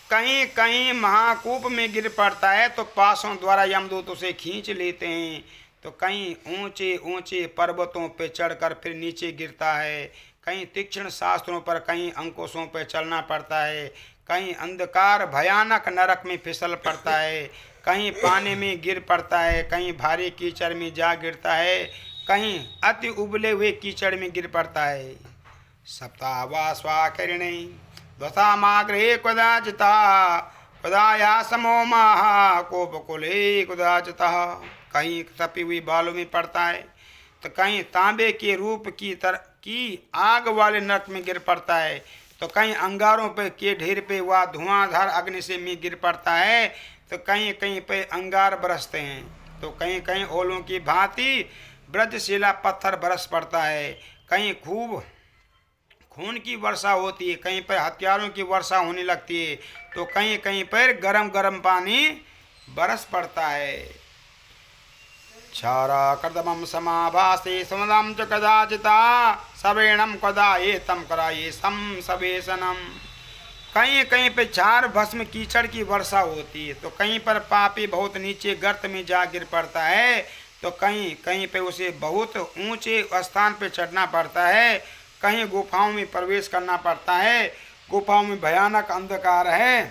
कहीं कहीं महाकूप में गिर पड़ता है तो पासों द्वारा यमदूत उसे खींच लेते हैं। तो कहीं ऊंचे ऊंचे पर्वतों पर चढ़कर फिर नीचे गिरता है। कहीं तीक्ष्ण शास्त्रों पर, कहीं अंकुशों पर चलना पड़ता है। कहीं अंधकार भयानक नरक में फिसल पड़ता है। कहीं पानी में गिर पड़ता है, कहीं भारी कीचड़ में जा गिरता है, कहीं अति उबले हुए कीचड़ में गिर पड़ता है। सप्ताह वा स्वाकिरणे द्वसामाग्रहे कदाचिता कदाया समो महा कोपकुले कदाचिता। कहीं तपी हुई बालू में पड़ता है तो कहीं तांबे के रूप की आग वाले नरक में गिर पड़ता है, तो कहीं अंगारों पे के ढेर पे वह धुआंधार अग्नि से में गिर पड़ता है, तो कहीं कहीं पे अंगार बरसते हैं, तो कहीं कहीं ओलों की भांति ब्रजशिला पत्थर बरस पड़ता है, कहीं खूब खून की वर्षा होती है, कहीं पर हथियारों की वर्षा होने लगती है, तो कहीं कहीं पर गरम गरम पानी बरस पड़ता है। क्षारा कर्दमं समाभासे समदं च कदाचिता सवेणम कदा एतम कराये सम सवेशनम। कहीं कहीं पे क्षार भस्म कीचड़ की वर्षा होती है, तो कहीं पर पापी बहुत नीचे गर्त में जा गिर पड़ता है, तो कहीं कहीं पे उसे बहुत ऊंचे स्थान पे चढ़ना पड़ता है, कहीं गुफाओं में प्रवेश करना पड़ता है। गुफाओं में भयानक अंधकार है,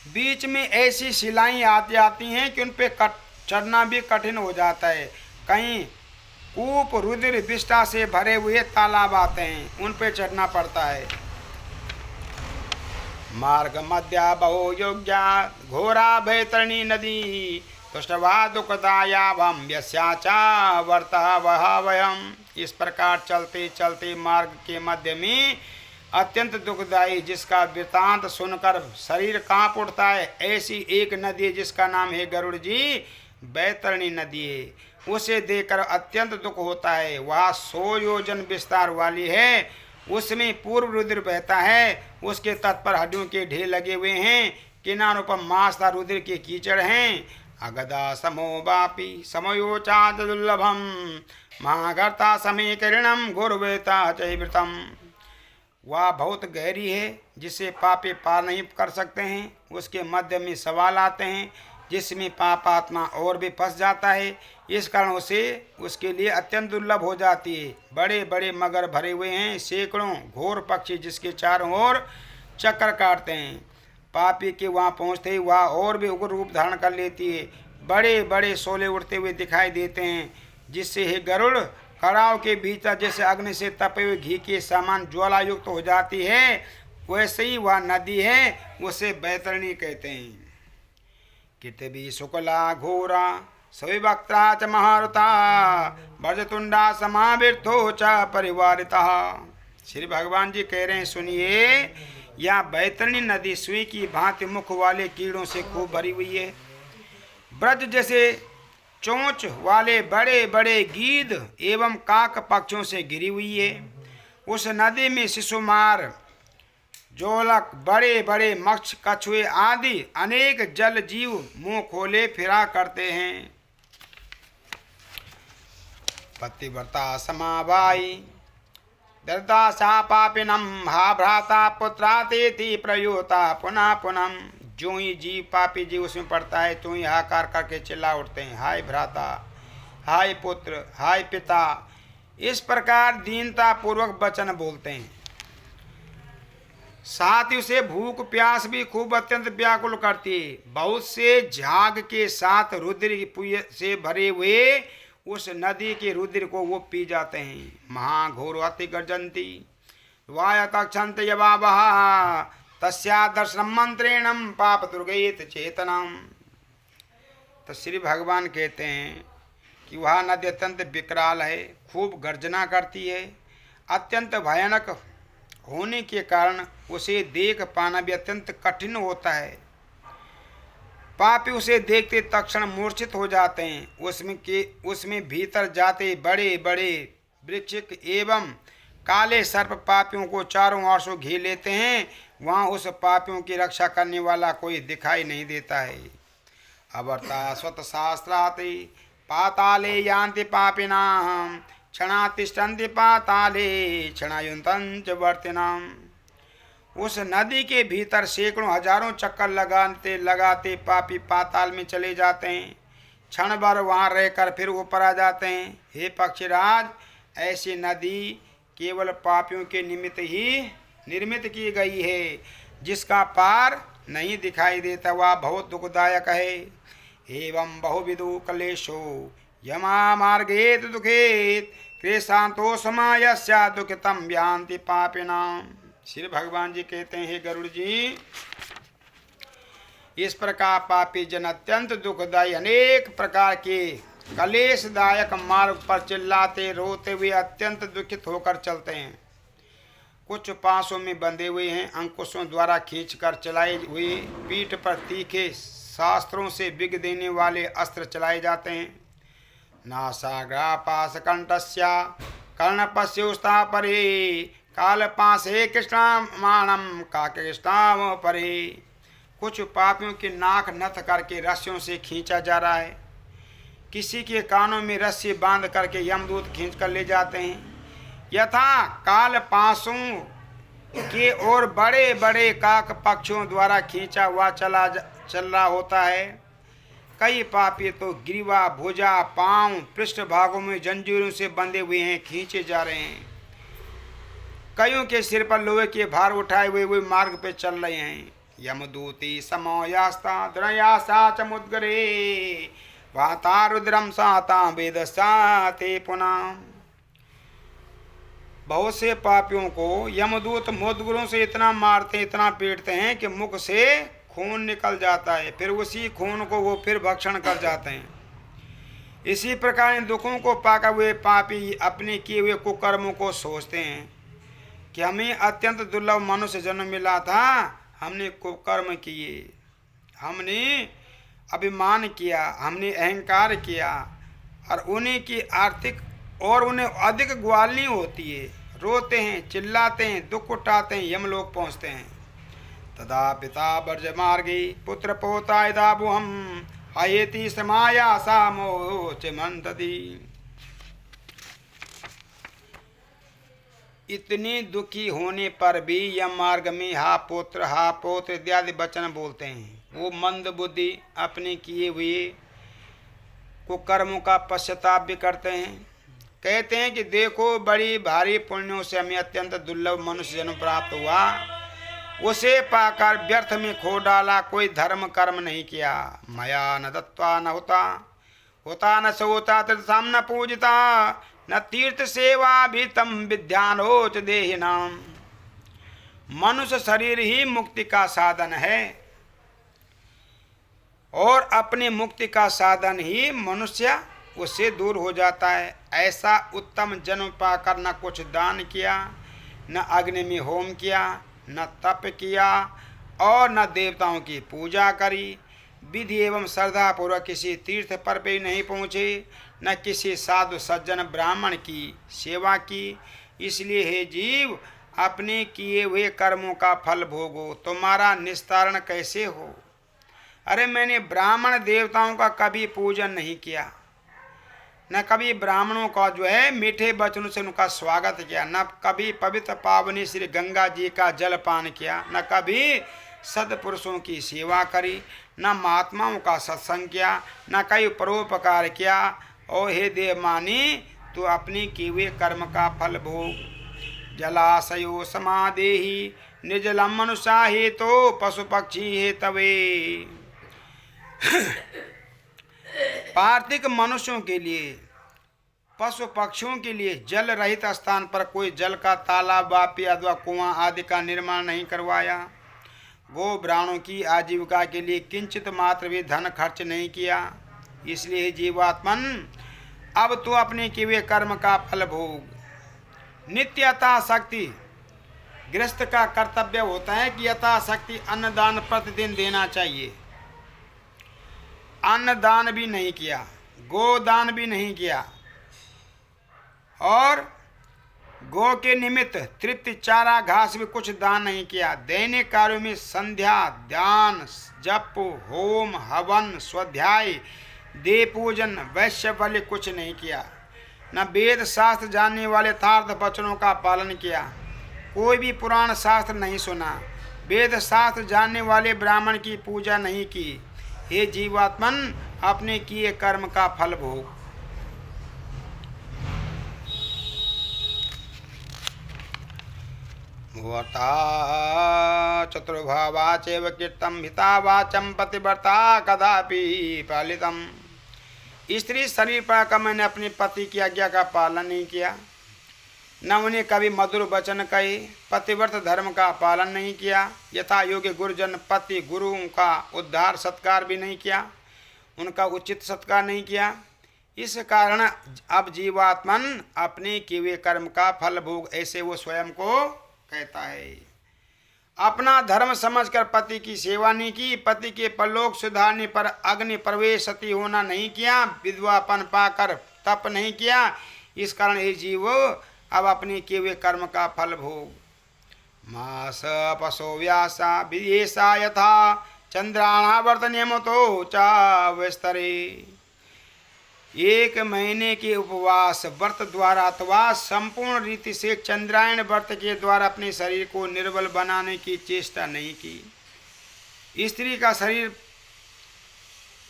बीच में ऐसी शिलाएं आती हैं कि उन पे चढ़ना भी कठिन हो जाता है। कहीं कूप रुधिर विष्ठा से भरे हुए तालाब आते हैं, उन पे चढ़ना पड़ता है। मार्ग मध्या बहु योग्या घोरा भैतरणी नदी तुष्टवा दुखदायावम यस्याचा वर्ता वहावयम। इस प्रकार चलते चलते मार्ग के मध्य में अत्यंत दुखदायी, जिसका वृतांत सुनकर शरीर कांप उठता है, ऐसी एक नदी है जिसका नाम है गरुड़ जी बैतरणी नदी है। उसे देखकर अत्यंत दुख होता है। वह 100 योजन विस्तार वाली है, उसमें पूर्व रुद्र बहता है, उसके तट पर हड्डियों के ढेर लगे हुए हैं, किनारों पर मांसदार रुद्र के कीचड़ हैं। अगदा समो वापी समयोचा दुर्लभम महागर्ता समीकरणम गुरुवेता चैवृतम। वह बहुत गहरी है, जिसे पापी पार नहीं कर सकते हैं। उसके मध्य में सवाल आते हैं, जिसमें पापात्मा और भी फंस जाता है। इस कारण उसे उसके लिए अत्यंत दुर्लभ हो जाती है। बड़े बड़े मगर भरे हुए हैं, सैकड़ों घोर पक्षी जिसके चारों ओर चक्कर काटते हैं। पापी के वहाँ पहुँचते ही वह और भी उग्र रूप धारण कर लेती है। बड़े बड़े शोले उड़ते हुए दिखाई देते हैं, जिससे हे गरुड़ कड़ाव के भीतर जैसे अग्नि से तपे हुए घी के समान ज्वाला युक्त हो जाती है, वैसे ही वह नदी है, उसे बैतरणी कहते हैं। कितभी शुक्ला घोरा सविवक्त्रा च महारुता वज्रतुंडा समाविर्तो च परिवारिता। श्री भगवान जी कह रहे हैं, सुनिए, यहाँ बैतरणी नदी सुई की भांति मुख वाले कीड़ों से खूब भरी हुई है। ब्रज जैसे चोंच वाले बड़े बड़े गीध एवं काक पक्षियों से घिरी हुई है। उस नदी में शिशुमार, जोलक, बड़े बड़े मत्स्य, कछुए आदि अनेक जल जीव मुंह खोले फिरा करते हैं। पतिव्रता समावाई दर्दासा पापिनम हा भ्राता पुत्रातेति प्रयोता पुनः पुनः। जो ही जीव पापी जीव उसमें पड़ता है, तो ही हाहाकार करके चिल्ला उठते हैं, हाय भ्राता, हाय पुत्र, हाय पिता। इस प्रकार दीनता पूर्वक वचन बोलते हैं। साथ ही उसे भूख प्यास भी खूब अत्यंत व्याकुल करती है। बहुत से झाग के साथ रुद्र से भरे हुए उस नदी के रुद्र को वो पी जाते हैं। महाघोर अति गर्जंती वाय तक्षंत यवावहा तस्या दर्शनम मंत्रेणम पाप दुर्गेत चेतनम। तो श्री भगवान कहते हैं कि वह नदी अत्यंत विकराल है, खूब गर्जना करती है। अत्यंत भयानक होने के कारण उसे देख पाना भी अत्यंत कठिन होता है। पापी उसे देखते तक्षण मूर्छित हो जाते हैं। उसमें भीतर जाते बड़े बड़े वृक्ष एवं काले सर्प पापियों को चारों ओर से घेर लेते हैं। वहाँ उस पापियों की रक्षा करने वाला कोई दिखाई नहीं देता है। अवर्ता स्वत शास्त्राति पाताले यान्ति पापिनां क्षणातिष्ठन्ति पाताले क्षणायुन्तञ्च वर्तिनाम्। उस नदी के भीतर सैकड़ों हजारों चक्कर लगाते पापी पाताल में चले जाते हैं। क्षण भर वहाँ रहकर फिर ऊपर आ जाते हैं। हे पक्षीराज, ऐसी नदी केवल पापियों के निमित्त ही निर्मित की गई है, जिसका पार नहीं दिखाई देता, वह बहुत दुखदायक है। एवं बहुविधु क्लेशो यमा मार्गेत दुखेत क्लेशांतो समायस्या दुखितम यान्ति पापिनां। श्री भगवान जी कहते हैं, हे गरुड़ जी, इस प्रकार पापी जन अत्यंत दुखदायी अनेक प्रकार के कलेशदायक मार्ग पर चिल्लाते रोते हुए अत्यंत दुखित होकर चलते हैं। कुछ पासों में बंधे हुए हैं, अंकुशों द्वारा खींचकर चलाए हुए, पीठ पर तीखे शास्त्रों से बिग देने वाले अस्त्र चलाए जाते हैं। नासाग्रा पास कंठस्या कर्णपस्योस्ता परे काल पासे कृष्णामाणम काकृष्णाम परे। कुछ पापियों की नाक नथ करके रस्सियों से खींचा जा रहा है। किसी के कानों में रस्सी बांध करके यमदूत खींच कर ले जाते हैं। यथा काल पासों के और बड़े बड़े काक पक्षियों द्वारा खींचा हुआ चल रहा होता है। कई पापी तो ग्रीवा, भुजा, पांव, पृष्ठ भागों में जंजीरों से बंधे हुए हैं, खींचे जा रहे हैं। कईयों के सिर पर लोहे के भार उठाए हुए मार्ग पे चल रहे हैं। यमदूती समयास्ता द्रयासा चमुद्गरे वाता रुद्रम साता वेदसा ते पुनः। बहुत से पापियों को यमदूत मुद्गरों से इतना मारते, इतना पीटते हैं कि मुख से खून निकल जाता है। फिर उसी खून को वो फिर भक्षण कर जाते हैं। इसी प्रकार इन दुखों को पाकर हुए पापी अपने किए हुए कुकर्मों को सोचते हैं कि हमें अत्यंत दुर्लभ मनुष्य जन्म मिला था, हमने कुकर्म किए, हमने अभिमान किया, हमने अहंकार किया, और उन्हीं की आर्थिक और उन्हें अधिक ग्वालनी होती है। रोते हैं, चिल्लाते हैं, दुख उठाते हैं, यमलोक पहुँचते हैं। तदा पिता वर्ज मार्गी पुत्र पोता यदाबुहम अयेति समाया सामोच मंतति। इतनी दुखी होने पर भी यम मार्ग में हा पुत्र इत्यादि वचन बोलते हैं। वो मंद बुद्धि अपने किए हुए कुकर्मों का पश्चाताप भी करते हैं। कहते हैं कि देखो, बड़ी भारी पुण्यों से हमें अत्यंत दुर्लभ मनुष्य जन्म प्राप्त हुआ, उसे पाकर व्यर्थ में खो डाला, कोई धर्म कर्म नहीं किया। मया न दत्वा न होता न सोता तीर्थम न पूजिता न तीर्थ सेवा भी तम विद्यानोच देहिनाम। मनुष्य शरीर ही मुक्ति का साधन है और अपने मुक्ति का साधन ही मनुष्य उससे दूर हो जाता है। ऐसा उत्तम जन्म पाकर न कुछ दान किया, न अग्नि में होम किया, न तप किया और न देवताओं की पूजा करी, विधि एवं श्रद्धा पूर्वक किसी तीर्थ पर भी नहीं पहुँचे, न किसी साधु सज्जन ब्राह्मण की सेवा की। इसलिए हे जीव, अपने किए हुए कर्मों का फल भोगो, तुम्हारा निस्तारण कैसे हो। अरे मैंने ब्राह्मण देवताओं का कभी पूजन नहीं किया, न कभी ब्राह्मणों का जो है मीठे वचनों से उनका स्वागत किया, न कभी पवित्र पावनी श्री गंगा जी का जल पान किया, न कभी सदपुरुषों की सेवा करी, न महात्माओं का सत्संग किया, न कई परोपकार किया। और हे देवमानी, तू अपनी किए हुए कर्म का फल भोग। जलाशयो समादेहि निर्जलम मनुष्या हे तो पशु पक्षी हे तवे। पार्थिक मनुष्यों के लिए, पशु पक्षियों के लिए जल रहित स्थान पर कोई जल का तालाब, वापी अथवा कुआं आदि का निर्माण नहीं करवाया। गो ब्राह्मणों की आजीविका के लिए किंचित मात्र भी धन खर्च नहीं किया। इसलिए जीवात्मन, अब तू अपने किए हुए कर्म का फल भोग। नित्य यथाशक्ति गृहस्थ का कर्तव्य होता है कि यथाशक्ति अन्नदान प्रतिदिन देना चाहिए। अन्नदान भी नहीं किया, गोदान भी नहीं किया, और गो के निमित्त तृप्ति चारा घास भी कुछ दान नहीं किया। दैनिक कार्यों में संध्या, ध्यान, जप, होम, हवन, स्वाध्याय, देव पूजन, वैश्य बलि कुछ नहीं किया। न वेद शास्त्र जानने वाले यथार्थ वचनों का पालन किया। कोई भी पुराण शास्त्र नहीं सुना, वेद शास्त्र जानने वाले ब्राह्मण की पूजा नहीं की। हे जीवात्मन, अपने किए कर्म का फल भोग। चतुर्भावा चैव कीर्तम हिता वाचम पतिव्रता कदापि पालितम। स्त्री शरीर पर मैंने अपने पति की आज्ञा का पालन नहीं किया। न उन्हें कभी मधुर वचन कहे, पतिव्रत धर्म का पालन नहीं किया, यथा योग्य गुरुजन पति गुरुओं का उद्धार सत्कार भी नहीं किया, उनका उचित सत्कार नहीं किया। इस कारण अब जीवात्मन अपने किए हुए कर्म का फल भोग, ऐसे वो स्वयं को कहता है। अपना धर्म समझकर पति की सेवा नहीं की, पति के परलोक सुधारने पर अग्नि प्रवेश सती होना नहीं किया, विधवापन पाकर तप नहीं किया। इस कारण ये जीव अब अपने किए हुए कर्म का फल भोग। मास पशो व्यासा विदेशा यथा चंद्राणावर्त नियमतो चा विस्तरे। 1 महीने के उपवास व्रत द्वारा अथवा संपूर्ण रीति से चंद्रायण व्रत के द्वारा अपने शरीर को निर्बल बनाने की चेष्टा नहीं की। स्त्री का शरीर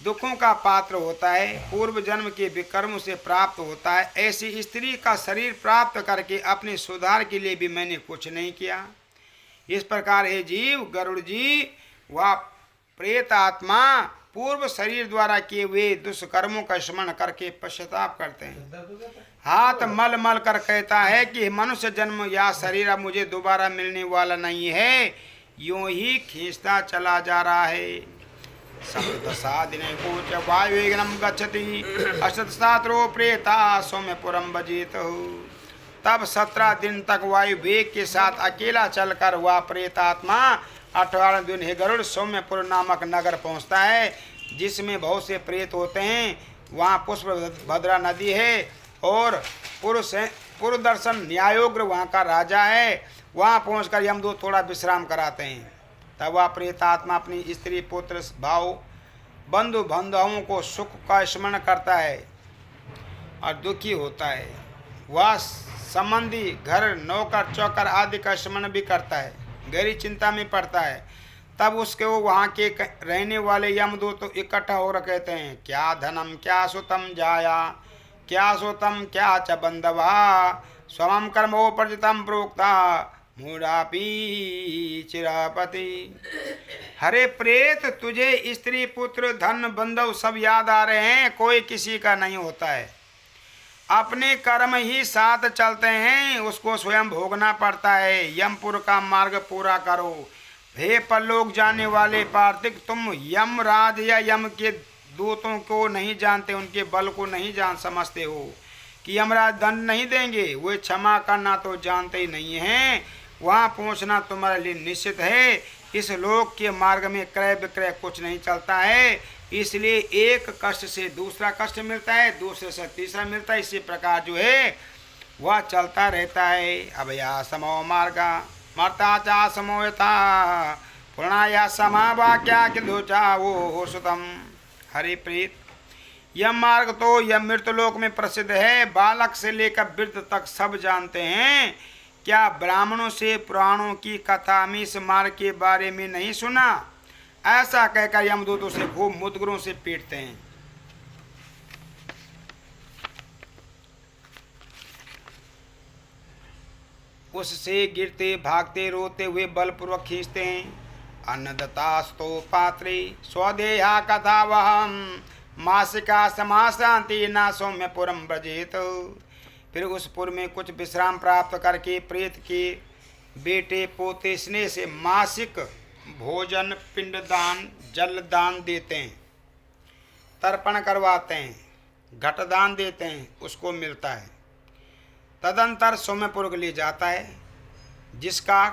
दुखों का पात्र होता है, पूर्व जन्म के विकर्म से प्राप्त होता है। ऐसी स्त्री का शरीर प्राप्त करके अपने सुधार के लिए भी मैंने कुछ नहीं किया। इस प्रकार हे जीव, गरुड़ जी व प्रेत आत्मा पूर्व शरीर द्वारा किए हुए दुष्कर्मों का स्मरण करके पश्चाताप करते हैं। हाथ मल मल कर कहता है कि मनुष्य जन्म या शरीर अब मुझे दोबारा मिलने वाला नहीं है, यूं ही खींचता चला जा रहा है। सप्तदशा दिने को वायुवेगनम गच्छति अशतसात्रो प्रेता सौम्यपुरम बजेत। तब 17 दिन तक वायु वेग के साथ अकेला चलकर वह प्रेतात्मा 18वें दिन हे गरुड़ सौम्यपुर नामक नगर पहुंचता है, जिसमें बहुत से प्रेत होते हैं। वहाँ पुष्पभद्रा नदी है और पुरदर्शन न्यायोग्र वहाँ का राजा है। वहाँ पहुंचकर यमदूत थोड़ा विश्राम कराते हैं। तब वह प्रेतात्मा अपनी स्त्री पुत्र भाव बंधु बांधवों को सुख का स्मरण करता है और दुखी होता है। वह संबंधी घर नौकर चौकर आदि का स्मरण भी करता है, गहरी चिंता में पड़ता है। तब उसके वो वहाँ के रहने वाले यमदूत तो इकट्ठा हो रहे कहते हैं, क्या धनम क्या सुतम जाया क्या सुतम क्या च बंधवा स्वम कर्मो प्रजितम प्रोक्ता मूढ़ापी चिरापति। हरे प्रेत, तुझे स्त्री पुत्र धन बंधव सब याद आ रहे हैं, कोई किसी का नहीं होता है। अपने कर्म ही साथ चलते हैं, उसको स्वयं भोगना पड़ता है। यमपुर का मार्ग पूरा करो। हे परलोक जाने वाले पार्थिक, तुम यमराज या यम के दूतों को नहीं जानते, उनके बल को नहीं जान समझते हो कि यमराज दंड नहीं देंगे। वे क्षमा करना तो जानते ही नहीं हैं। वहाँ पहुँचना तुम्हारे लिए निश्चित है। इस लोक के मार्ग में क्रय विक्रय कुछ नहीं चलता है, इसलिए एक कष्ट से दूसरा कष्ट मिलता है, दूसरे से तीसरा मिलता है। इसी प्रकार जो है वह चलता रहता है। अब या समो मार्गा मर्ता चा समो यथा पूर्णाया समा वाक्या किलोचा वो सुतम। हरि प्रीत, यह मार्ग तो यह मृतलोक में प्रसिद्ध है, बालक से लेकर वृद्ध तक सब जानते हैं। क्या ब्राह्मणों से पुराणों की कथा में इस मार्ग के बारे में नहीं सुना? ऐसा कहकर यमदूत उसे खूब मुद्गरों से पीटते हैं। उससे गिरते भागते रोते हुए बलपूर्वक खींचते हैं। अन्नदत्तास्तो पात्रे स्वदेहा कथा वहम मासिका समाशांति ना सौम्यपुरम ब्रजेत। फिर उस पुर में कुछ विश्राम प्राप्त करके प्रेत के बेटे पोते स्नेह से मासिक भोजन पिंडदान जलदान देते हैं, तर्पण करवाते हैं, घटदान देते हैं, उसको मिलता है। तदंतर सौम्यपुर ले जाता है, जिसका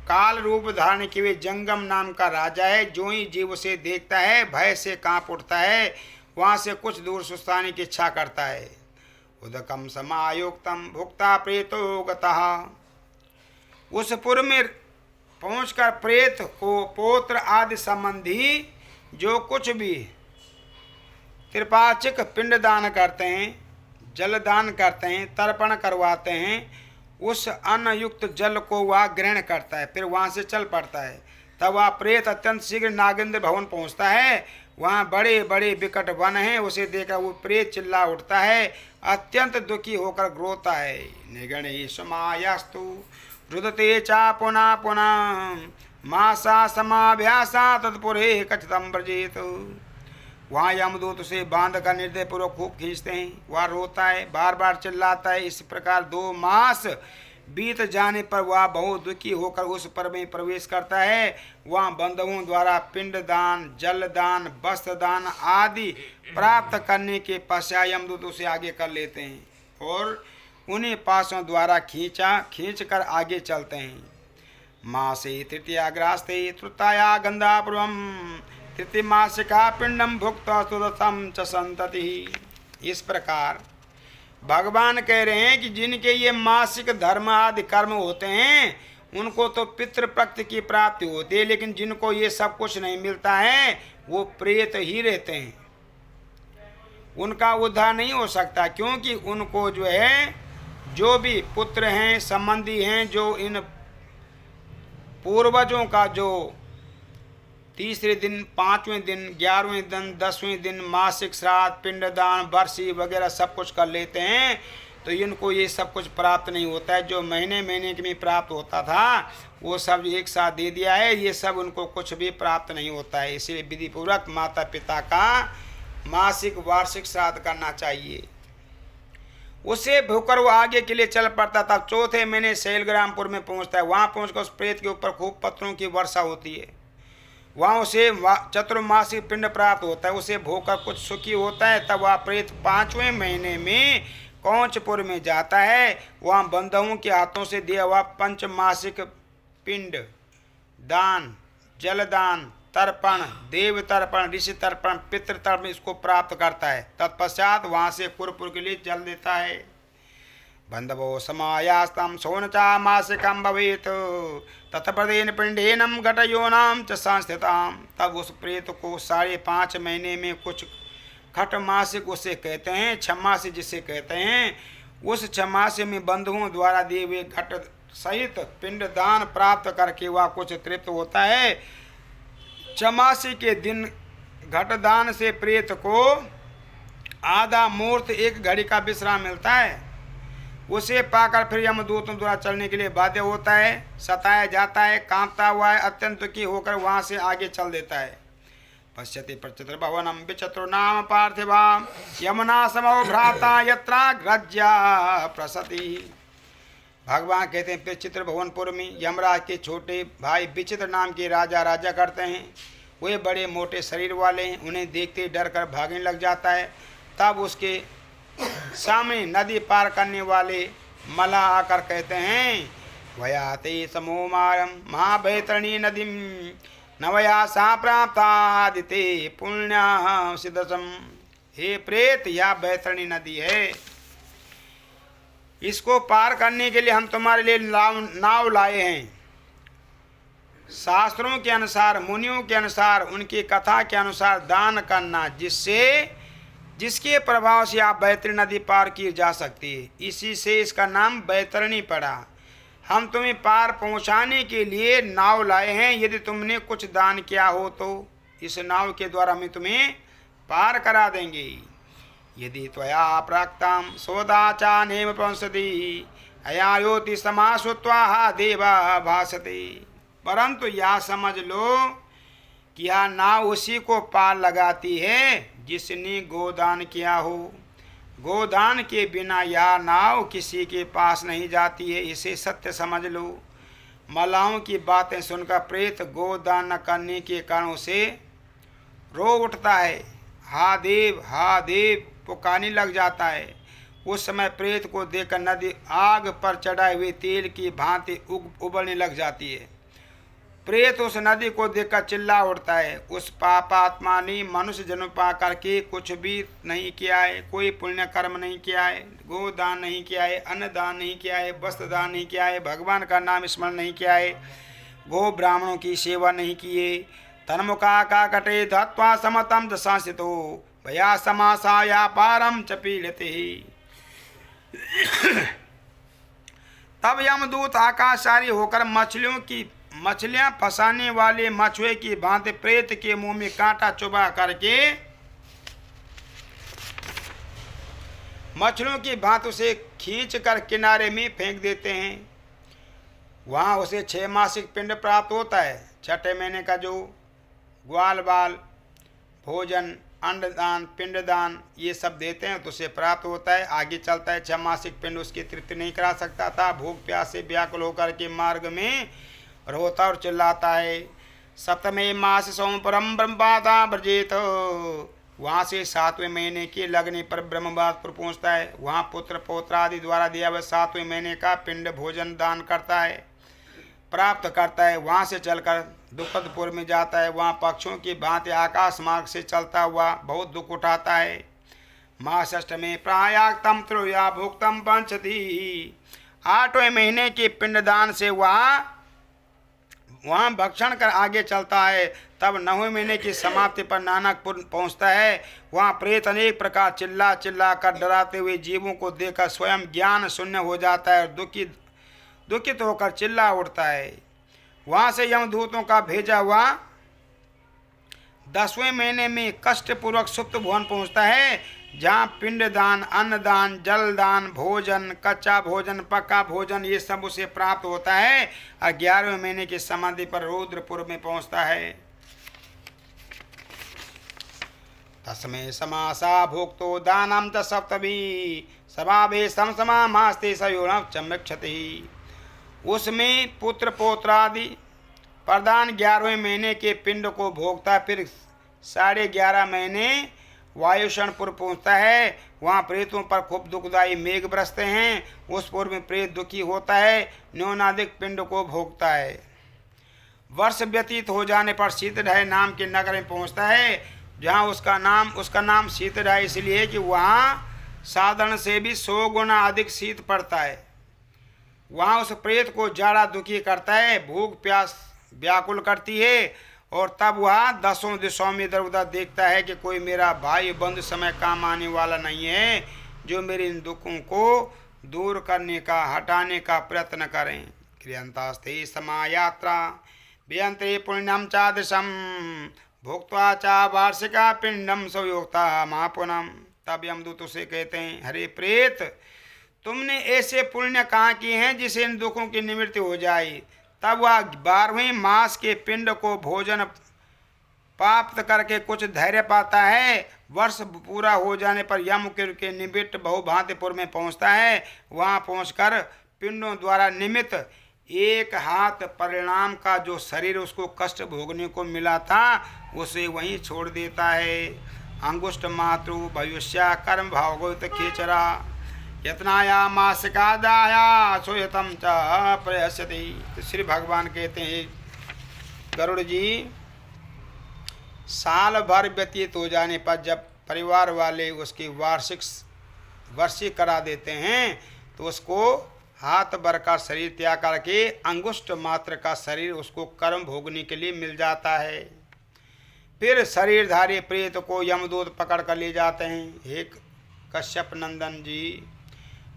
काल रूप धारण किए जंगम नाम का राजा है। जो ही जीव उसे देखता है भय से कांप उठता है, वहाँ से कुछ दूर सुस्ताने की इच्छा करता है। उदकम समायुक्तम भुक्ता प्रेतो गतः। उस पुर में पहुंचकर प्रेत को पोत्र आदि संबंधी जो कुछ भी त्रिपाचिक पिंड दान करते हैं, जलदान करते हैं, तर्पण करवाते हैं, उस अन्न युक्त जल को वह ग्रहण करता है, फिर वहाँ से चल पड़ता है। तब वह प्रेत अत्यंत शीघ्र नागेंद्र भवन पहुँचता है। वहाँ बड़े बड़े विकट वन हैं, उसे देखकर वो प्रेत चिल्ला उठता है, अत्यंत दुखी होकर रोता है। निगणे समायास्तु रुदते चा पुनः पुनः मासा समाभ्यासा तत्पुरे कथितम ब्रजेत। वहाँ यमदूत उसे बांध कर निर्दयपूर्वक खूब खींचते हैं। वह रोता है, बार बार चिल्लाता है। इस प्रकार 2 मास बीत जाने पर वह बहुत दुखी होकर उस पर में प्रवेश करता है। वहाँ बंधुओं द्वारा पिंडदान, जलदान, वस्त्रदान आदि प्राप्त करने के पश्चात यमदूत उसे आगे कर लेते हैं और उन्हीं पासों द्वारा खींच कर आगे चलते हैं। मासे तृतीयाग्रास्ते तृतीया गंधापूर्वम तृतीय मासिका पिंडम भुक्त सुदसम च संतति। इस प्रकार भगवान कह रहे हैं कि जिनके ये मासिक धर्म आदि कर्म होते हैं उनको तो पितृपक्ष की प्राप्ति होती है, लेकिन जिनको ये सब कुछ नहीं मिलता है वो प्रेत ही रहते हैं, उनका उद्धार नहीं हो सकता। क्योंकि उनको जो है, जो भी पुत्र हैं, संबंधी हैं, जो इन पूर्वजों का जो तीसरे दिन, पाँचवें दिन, 11वें दिन, 10वें दिन मासिक श्राद्ध, पिंडदान, बरसी वगैरह सब कुछ कर लेते हैं, तो इनको ये सब कुछ प्राप्त नहीं होता है। जो महीने महीने के में प्राप्त होता था वो सब एक साथ दे दिया है, ये सब उनको कुछ भी प्राप्त नहीं होता है। इसलिए विधिपूर्वक माता पिता का मासिक वार्षिक श्राद्ध करना चाहिए। उसे भूकर वो आगे के लिए चल पड़ता था। चौथे महीने शैलग्रामपुर में पहुंचता है। वहां पहुंचकर उस प्रेत के ऊपर खूब पत्थरों की वर्षा होती है। वहाँ उसे चतुर्मासिक पिंड प्राप्त होता है, उसे भोकर कुछ सुखी होता है। तब वह प्रेत 5वें महीने में कौंचपुर में जाता है। वहाँ बंधुओं के हाथों से दिया हुआ पंचमासिक पिंड दान, जलदान, तर्पण, देव तर्पण, ऋषि तर्पण, पितृ तर्पण इसको प्राप्त करता है। तत्पश्चात वहाँ से कुरपुर के लिए चल देता है। बंधवो समायास्तम सोनचा मासिकम भवेत तत्प्रदेन पिंडेनम घटयोनाम च संस्थिताम। तब उस प्रेत को 5.5 महीने में कुछ घट मासिक उसे कहते हैं, छमासी जिसे कहते हैं, उस छमासी में बंधुओं द्वारा दिए हुए घट सहित पिंड दान प्राप्त करके वह कुछ तृप्त होता है। छमासी के दिन घटदान से प्रेत को आधा मुहूर्त 1 घड़ी का विश्राम मिलता है। उसे पाकर फिर यमदूतों द्वारा चलने के लिए बाध्य होता है, सताया जाता है, कांपता हुआ है, अत्यंत दुखी होकर वहां से आगे चल देता है। पश्यति प्रचित्र भवनम विचित्र नाम पार्थिवा यमुना समो भ्राता यत्रा ग्रज्या प्रसति। भगवान कहते हैं विचित्र भवनपुर में यमराज के छोटे भाई विचित्र नाम के राजा करते हैं। वे बड़े मोटे शरीर वाले हैं, उन्हें देखते ही डर कर भागने लग जाता है। तब उसके सामने नदी पार करने वाले मला आकर कहते हैं वयाते समो मारम महाभैतरणी नदी नवया सा प्राप्तादिते पुण्य सिद्धसम। हे प्रेत, यह बैतरणी नदी है, इसको पार करने के लिए हम तुम्हारे लिए नाव लाए हैं। शास्त्रों के अनुसार, मुनियों के अनुसार, उनकी कथा के अनुसार दान करना, जिसके प्रभाव से आप बैतरणी नदी पार की जा सकती है। इसी से इसका नाम बैतरणी पड़ा। हम तुम्हें पार पहुंचाने के लिए नाव लाए हैं। यदि तुमने कुछ दान किया हो तो इस नाव के द्वारा हम तुम्हें पार करा देंगे। यदि त्वया प्राक्तम सोदाचा नेम पंसति अयायोति समासुत्वा देवा भासते। परंतु यह समझ लो कि यह नाव उसी को पार लगाती है जिसने गोदान किया हो। गोदान के बिना यह नाव किसी के पास नहीं जाती है, इसे सत्य समझ लो। मलाओं की बातें सुनकर प्रेत गोदान न करने के कारण उसे रो उठता है, हा देव पुकारने लग जाता है। उस समय प्रेत को देखकर नदी आग पर चढ़ाए हुए तेल की भांति उबलने लग जाती है। प्रेत उस नदी को देखकर चिल्ला उठता है, उस पापात्मा ने मनुष्य जन्म पा करके कुछ भी नहीं किया है, कोई पुण्य कर्म नहीं किया है, गोदान नहीं किया है, अन्नदान नहीं किया है, वस्त्र दान नहीं किया है, भगवान का नाम स्मरण नहीं किया है, गो ब्राह्मणों की सेवा नहीं किए, तन्मुखा का कटे धत्वा समतम दशांसितो भया समासाया पारम च पीड़ते। तब यमदूत आकाशचारी होकर मछलियां फंसाने वाले मछुए की भांति प्रेत के मुंह में कांटा चुभा करके मछलियों की भांति उसे खींचकर किनारे में फेंक देते हैं। वहां उसे 6 मासिक पिंड प्राप्त होता है। छठे महीने का जो ग्वाल बाल भोजन अन्नदान, पिंडदान ये सब देते हैं तो उसे प्राप्त होता है। आगे चलता है 6 मासिक पिंड उसकी तृप्ति नहीं करा सकता था। भूख प्यास से व्याकुल होकर के मार्ग में रोता और चिल्लाता है। सप्तमे मास सोमपुरम ब्रह्मपाता ब्रजेत, वहाँ से 7वें महीने के लगने पर ब्रह्मवादपुर पहुँचता है। वहाँ पुत्र पौत्र आदि द्वारा दिया हुआ 7वें महीने का पिंड भोजन दान करता है, प्राप्त करता है। वहाँ से चलकर दुखदपुर में जाता है। वहाँ पक्षियों की भांति आकाश मार्ग से चलता हुआ बहुत दुख उठाता है। मास अष्टमे प्रायाक्तम त्रोया भुक्तम पंचती, 8वें महीने के पिंडदान से वहाँ भक्षण कर आगे चलता है। तब 9वें महीने की समाप्ति पर नानकपुर पहुँचता है। वहाँ प्रेत अनेक प्रकार चिल्ला चिल्ला कर डराते हुए जीवों को देखकर स्वयं ज्ञान शून्य हो जाता है और दुखित होकर चिल्ला उठता है। वहाँ से यमदूतों का भेजा हुआ 10वें महीने में कष्टपूर्वक सुप्त भुवन पहुँचता है, जहाँ पिंडदान, अन्नदान, जलदान, भोजन, कच्चा भोजन, पक्का भोजन ये सब उसे प्राप्त होता है। और 11वें महीने की समाधि पर रुद्रपुर में पहुँचता है। तस्मै समासा भोक्तो दानम च सप्तमी समाभे समसमास्ते सयोन चमक्षति, उसमें पुत्र पौत्रादि प्रदान 11वें महीने के पिंड को भोगता। फिर 11.5 महीने वायुषणपुर पहुँचता है। वहाँ प्रेतों पर खूब दुखदायी मेघ बरसते हैं। उस पूर्व में प्रेत दुखी होता है, न्यूनाधिक पिंड को भोगता है। वर्ष व्यतीत हो जाने पर शीतढाई नाम के नगर में पहुँचता है, जहाँ उसका नाम शीतढाई इसलिए कि वहाँ साधारण से भी 100 गुना अधिक शीत पड़ता है। वहाँ उस प्रेत को जाड़ा दुखी करता है, भूख प्यास व्याकुल करती है। और तब वह 10 दिशाओं में इधर उधर देखता है कि कोई मेरा भाई बंधु समय काम आने वाला नहीं है, जो मेरे इन दुखों को दूर करने का, हटाने का प्रयत्न करें। क्रियंतास्ते समायात्रा व्यंते पुण्यम चादृशम भोक्त्वा चा वार्षिका पिंडम संयोक्ता महापुनम। तब यमदूत उसे कहते हैं, हरे प्रेत, तुमने ऐसे पुण्य कहाँ किए हैं जिसे इन दुखों की निवृत्ति हो जाए। तब वह 12वें मास के पिंड को भोजन प्राप्त करके कुछ धैर्य पाता है। वर्ष पूरा हो जाने पर यमपुर के निमित्त बहुभांतिपुर में पहुंचता है। वहां पहुंचकर पिंडों द्वारा निमित्त 1 हाथ परिणाम का जो शरीर उसको कष्ट भोगने को मिला था उसे वहीं छोड़ देता है। अंगुष्ठ मातृ भविष्य कर्म भावगोत खेचरा यत्नाया मासिका दाया सोयतम च प्रयस्यति। तो श्री भगवान कहते हैं, गरुड़ जी, साल भर व्यतीत हो जाने पर जब परिवार वाले उसकी वार्षिक करा देते हैं तो उसको हाथ भर का शरीर त्याग करके अंगुष्ठ मात्र का शरीर उसको कर्म भोगने के लिए मिल जाता है। फिर शरीरधारी प्रेत को यमदूत पकड़ कर ले जाते हैं। हे कश्यप नंदन जी,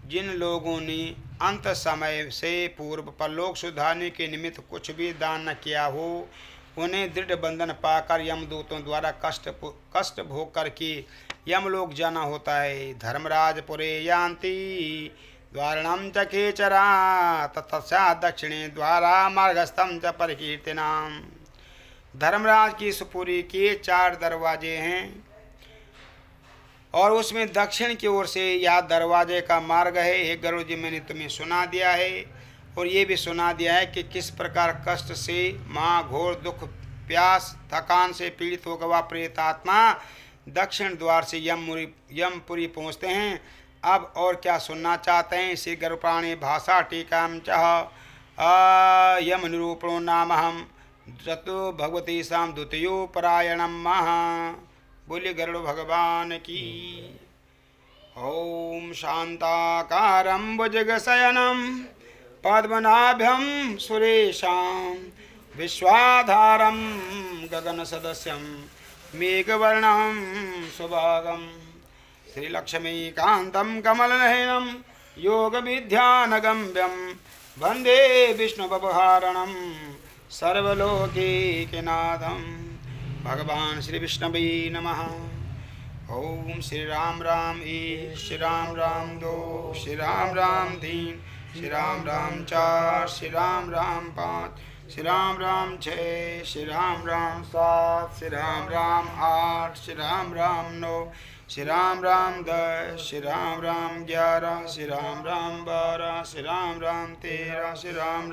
जिन लोगों ने अंत समय से पूर्व परलोक सुधारने के निमित्त कुछ भी दान न किया हो, उन्हें दृढ़ बंधन पाकर यमदूतों द्वारा कष्ट भोग करके यमलोक जाना होता है। धर्मराजपुरे यान्ति द्वारणम च खेचरा तत्पश्चात् दक्षिणे द्वारा मार्गस्थम च परिकीर्तनाम। धर्मराज की सुपुरी के 4 दरवाजे हैं और उसमें दक्षिण की ओर से यह दरवाजे का मार्ग है। हे गरुड़ जी, मैंने तुम्हें सुना दिया है और ये भी सुना दिया है कि किस प्रकार कष्ट से महाघोर दुख प्यास थकान से पीड़ित होकर वह प्रेतात्मा दक्षिण द्वार से यमपुरी पहुँचते हैं। अब और क्या सुनना चाहते हैं? श्री गरुड़पुराणे भाषा टीकाम चह यम निरूपणो नाम हम जतो भगवती साम द्वितीयो परायणम महा। बोलिए गरुड़ भगवान की। ओम शांताकारं भुजगशयनं पद्मनाभं सुरेशं विश्वाधारं गगनसदस्यं मेघवर्णं सुभागं श्रीलक्ष्मीकान्तं कमलनयनं योगविद्यानगम्यं वन्दे विष्णुभवहारणं सर्वलोकैकनाथं। भगवान श्री विष्णवे नमः। ओम श्री राम राम 1, श्री राम राम 2, श्री राम राम 3, श्री राम राम 4, श्री राम राम 5, श्री राम राम 6, श्री राम राम 7, श्री राम राम 8, श्री राम राम 9, श्री राम राम 10, श्री राम राम 11, श्री राम राम 12, श्री राम राम 13, श्री राम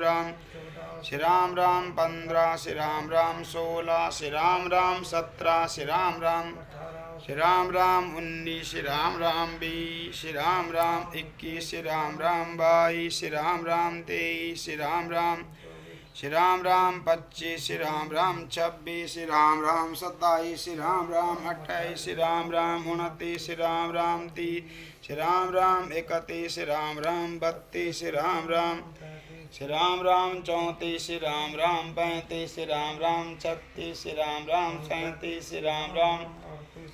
राम 15, श्री राम राम 16, श्री राम राम 17, श्री राम राम 19, श्री राम राम 20, श्री राम राम 21, श्री राम राम 22, श्री राम राम 23, श्री राम राम 25, श्री राम राम 26, श्री राम राम 27, श्री राम राम 28, श्री राम राम 29, श्री राम राम 30, श्री राम राम 31, श्री राम राम 32, श्री राम राम 34, श्री राम राम 35, श्री राम राम 36, श्री राम राम 37,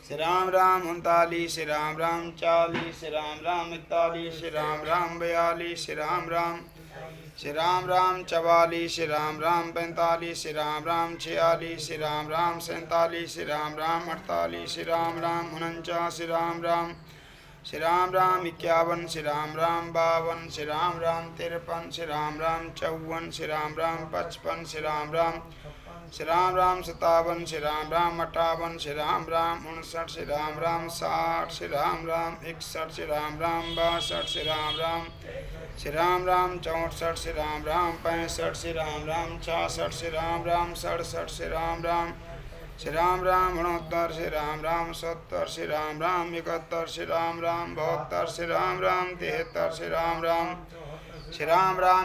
श्री राम राम 39, श्री राम राम 40, श्री राम राम 41, श्री राम राम 42, श्री राम राम 44, श्री राम राम 45, श्री राम राम 46, श्री राम राम 47, श्री राम राम 48, श्री राम राम 49, श्री राम राम 51, श्री राम राम 52, श्री राम राम 53, श्री राम राम 54, श्री राम राम 55, श्री राम राम 57, श्री राम राम 58, श्री राम राम 59, श्री राम राम 60, श्री राम राम 61, श्री राम राम 62, श्री राम राम 64, श्री राम राम 65, श्री राम राम 66, श्री राम राम 67, श्री राम राम 69, श्री राम राम 70, श्री राम राम 71, श्री राम राम 72, श्री राम राम 73, श्री राम राम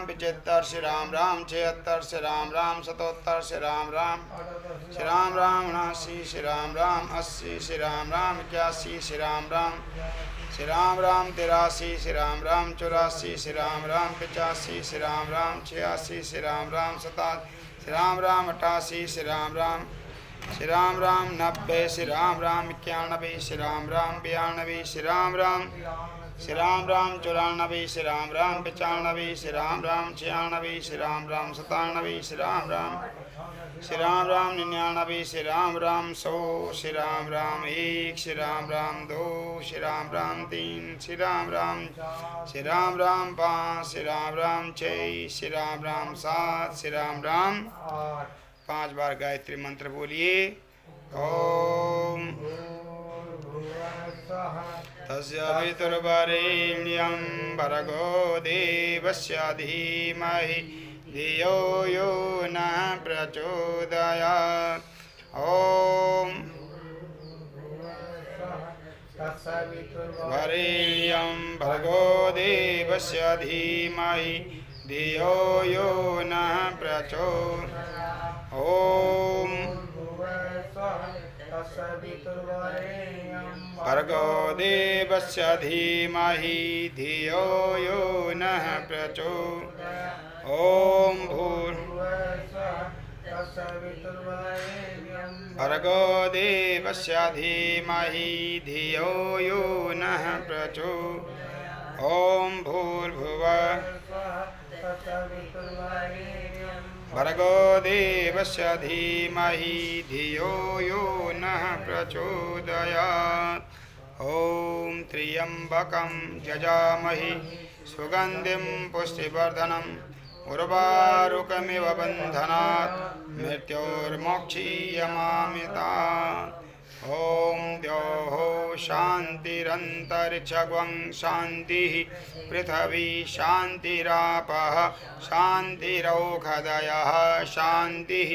75, श्री राम राम 76, श्री राम राम 77, श्री राम राम 79, श्री राम राम 80, श्री राम राम 81, श्री राम राम 83, श्री राम राम 84, श्री राम राम 85, श्री राम राम 86, श्री राम राम 87, श्री राम राम 88, श्री राम राम 90, श्री राम राम 91, श्री राम राम 92, श्री राम राम 94, श्री राम राम 95, श्री राम राम 96, श्री राम राम 97, श्री राम राम 99, श्री राम राम 100, श्री राम राम 1, श्री राम राम 2, श्री राम राम 3, श्री राम राम 5, श्री राम राम 6, श्री राम राम 7, श्री राम राम 5 बार गायत्री मंत्र बोलिए। ओम तस्य वितुर्वरेण्यं भर्गो देवस्य धीमहि धियो यो नः प्रचोदयात्। ओम वरेण्यं भर्गो देवस्य धीमहि धियो यो नः प्रचोदयात्। ओम भर्गो देवस्य धीमहि धियो यो नः प्रचोदयात्। ओम भर्गो देवस्य धीमहि धियो यो नः प्रचोदयात्। ओम भूर्भुवः भर्गो देवस्य धीमहि धियो यो नः प्रचोदयात्। ओम त्र्यंबकं यजामहे सुगंधिं पुष्टिवर्धनम् उर्वारुकमिव बन्धनात् मृत्योर्मोक्षीयमामृतात्। ओम द्योः शान्तिरन्तरिक्षगं शान्तिः पृथिवी शान्तिरापः शान्तिरौषधयः शान्तिः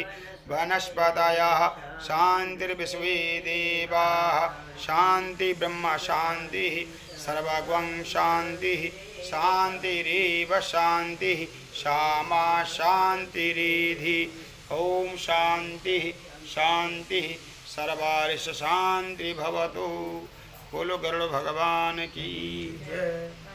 वनस्पतयः शान्तिर्विश्वे देवाः शान्ति ब्रह्म शान्तिः सर्वगं शान्तिः शान्तिरेव शान्तिः सामा शान्तिरेधि। ओम शान्तिः शान्तिः सर्वारिष शान्ति भवतु। बोलो गरुड़ भगवान की जय।